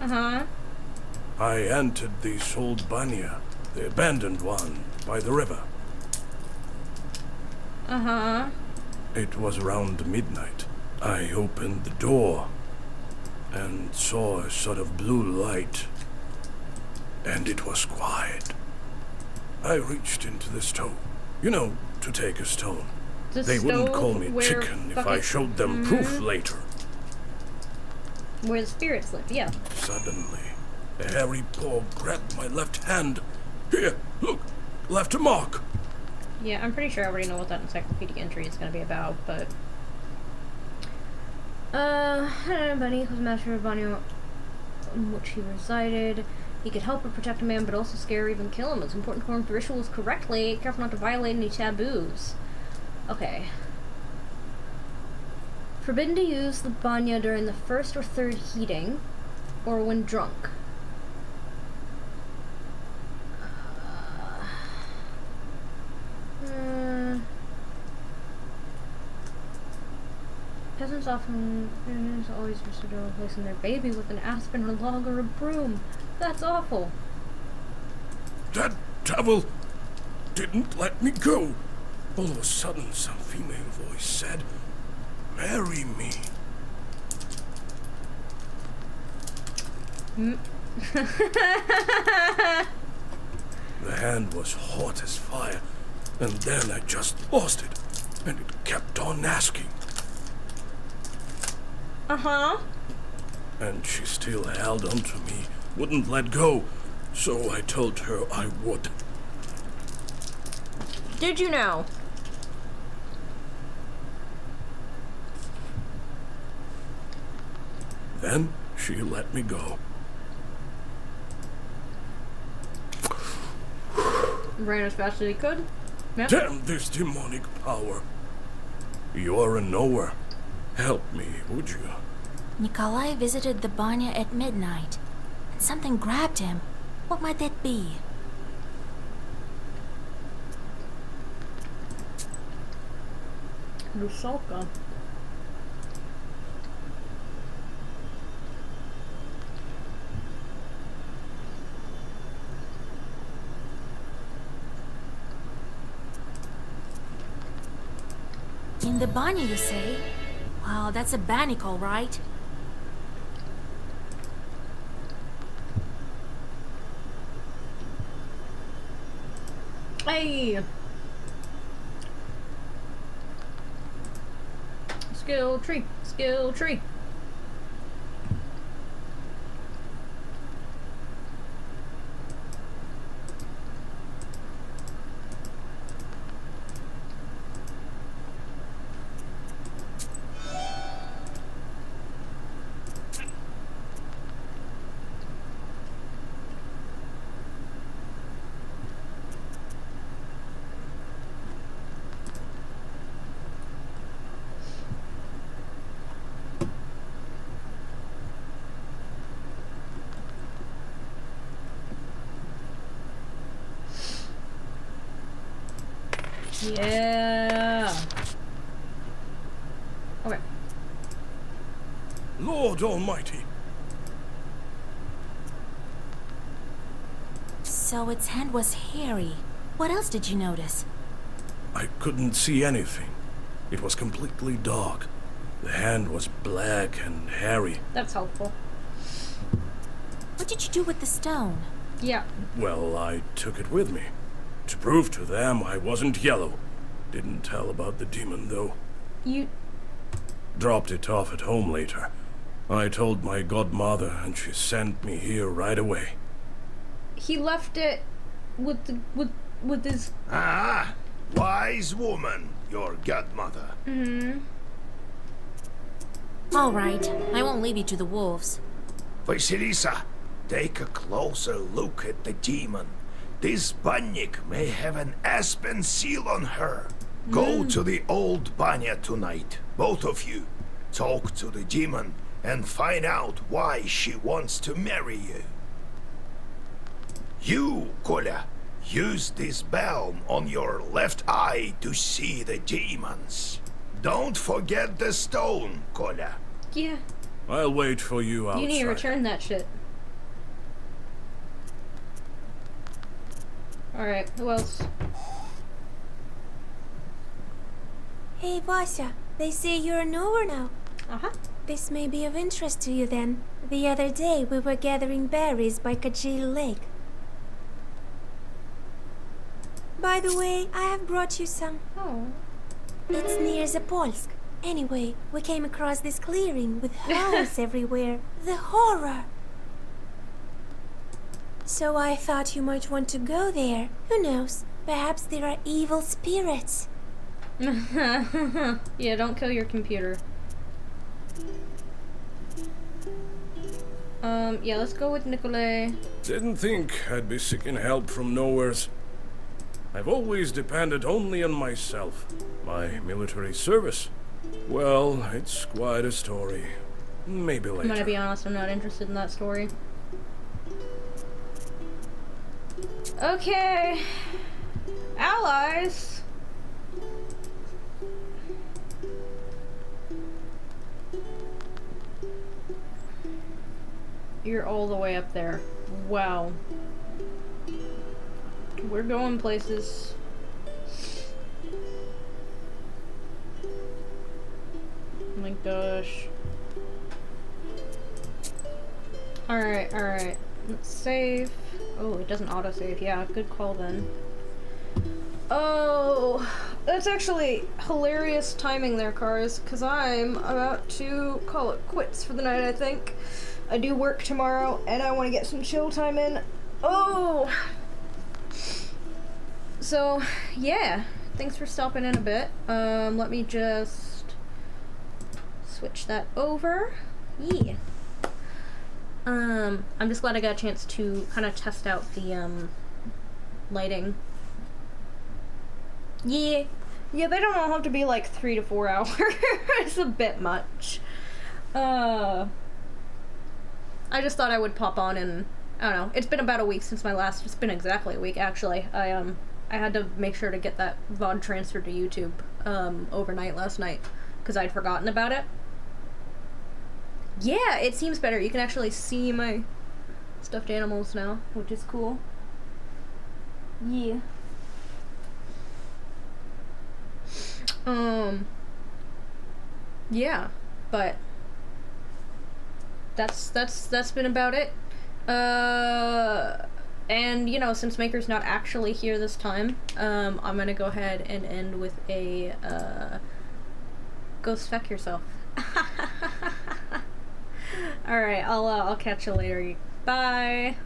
Uh-huh. I entered this old Banya, the abandoned one, by the river. Uh-huh. It was around midnight. I opened the door and saw a sort of blue light. And it was quiet. I reached into the stove. You know, to take a stone. The They wouldn't call stove me where chicken if I fucking- showed them proof later. Where the spirits live, yeah. Suddenly, a hairy paw grabbed my left hand. Here, look, left a mark. Yeah, I'm pretty sure I already know what that encyclopedic entry is going to be about, but... Bunny was master of Banyo in which he resided. He could help or protect a man, but also scare or even kill him. It's important to perform the rituals correctly. Careful not to violate any taboos. Okay. Forbidden to use the banya during the first or third heating, or when drunk. Peasants often always used to do replacing their baby with an aspen or log or a broom. That's awful. That devil didn't let me go. All of a sudden, some female voice said, "Marry me." The hand was hot as fire, and then I just lost it, and it kept on asking. Uh-huh. And she still held on to me, wouldn't let go, so I told her I would. Did you know? Then she let me go. Ran as fast as he could? Yep. Damn this demonic power. You're a knower. Help me, would you? Nikolai visited the banya at midnight, and something grabbed him. What might that be? Rusalka. In the banya, you say? Wow, that's a bannicle, right? Hey! Skill tree. Skill tree. Yeah. Okay. Lord Almighty. So its hand was hairy. What else did you notice? I couldn't see anything. It was completely dark. The hand was black and hairy. That's helpful. What did you do with the stone? Yeah. Well, I took it with me. To prove to them I wasn't yellow. Didn't tell about the demon, though. You... Dropped it off at home later. I told my godmother, and she sent me here right away. He left it with the... with his... Ah, wise woman, your godmother. Mm-hmm. All right, I won't leave you to the wolves. Vasilisa, take a closer look at the demon. This Bannik may have an aspen seal on her. Go to the old banya tonight, both of you. Talk to the demon and find out why she wants to marry you. You, Kolya, use this balm on your left eye to see the demons. Don't forget the stone, Kolya. Yeah. I'll wait for you outside. You need to return that shit. Alright, who else? Hey, Vasya, they say you're a knower now. Uh-huh. This may be of interest to you then. The other day we were gathering berries by Kajil Lake. By the way, I have brought you some. Oh. It's near Zapolsk. Anyway, we came across this clearing with holes everywhere. The horror! So I thought you might want to go there. Who knows? Perhaps there are evil spirits. Yeah, don't kill your computer. Yeah, let's go with Nikolai. Didn't think I'd be seeking help from nowheres. I've always depended only on myself. My military service. Well, it's quite a story. Maybe later. I'm gonna be honest, I'm not interested in that story. Okay. Allies. You're all the way up there. Wow. We're going places. Oh my gosh. Alright, alright. Let's save. Oh, it doesn't autosave. Yeah, good call then. Oh, that's actually hilarious timing there, Cars, because I'm about to call it quits for the night, I think. I do work tomorrow, and I want to get some chill time in. Oh! So, yeah. Thanks for stopping in a bit. Let me just switch that over. Yeah. I'm just glad I got a chance to kind of test out the, lighting. Yeah. Yeah, they don't all have to be like 3 to 4 hours. It's a bit much. I just thought I would pop on and, I don't know, it's been about a week since my last, it's been exactly a week actually. I had to make sure to get that VOD transferred to YouTube, overnight last night, because I'd forgotten about it. Yeah, it seems better. You can actually see my stuffed animals now, which is cool. Yeah. Yeah, but that's been about it. And you know, since Maker's not actually here this time, I'm gonna go ahead and end with a go spec yourself. All right, I'll catch you later. Bye.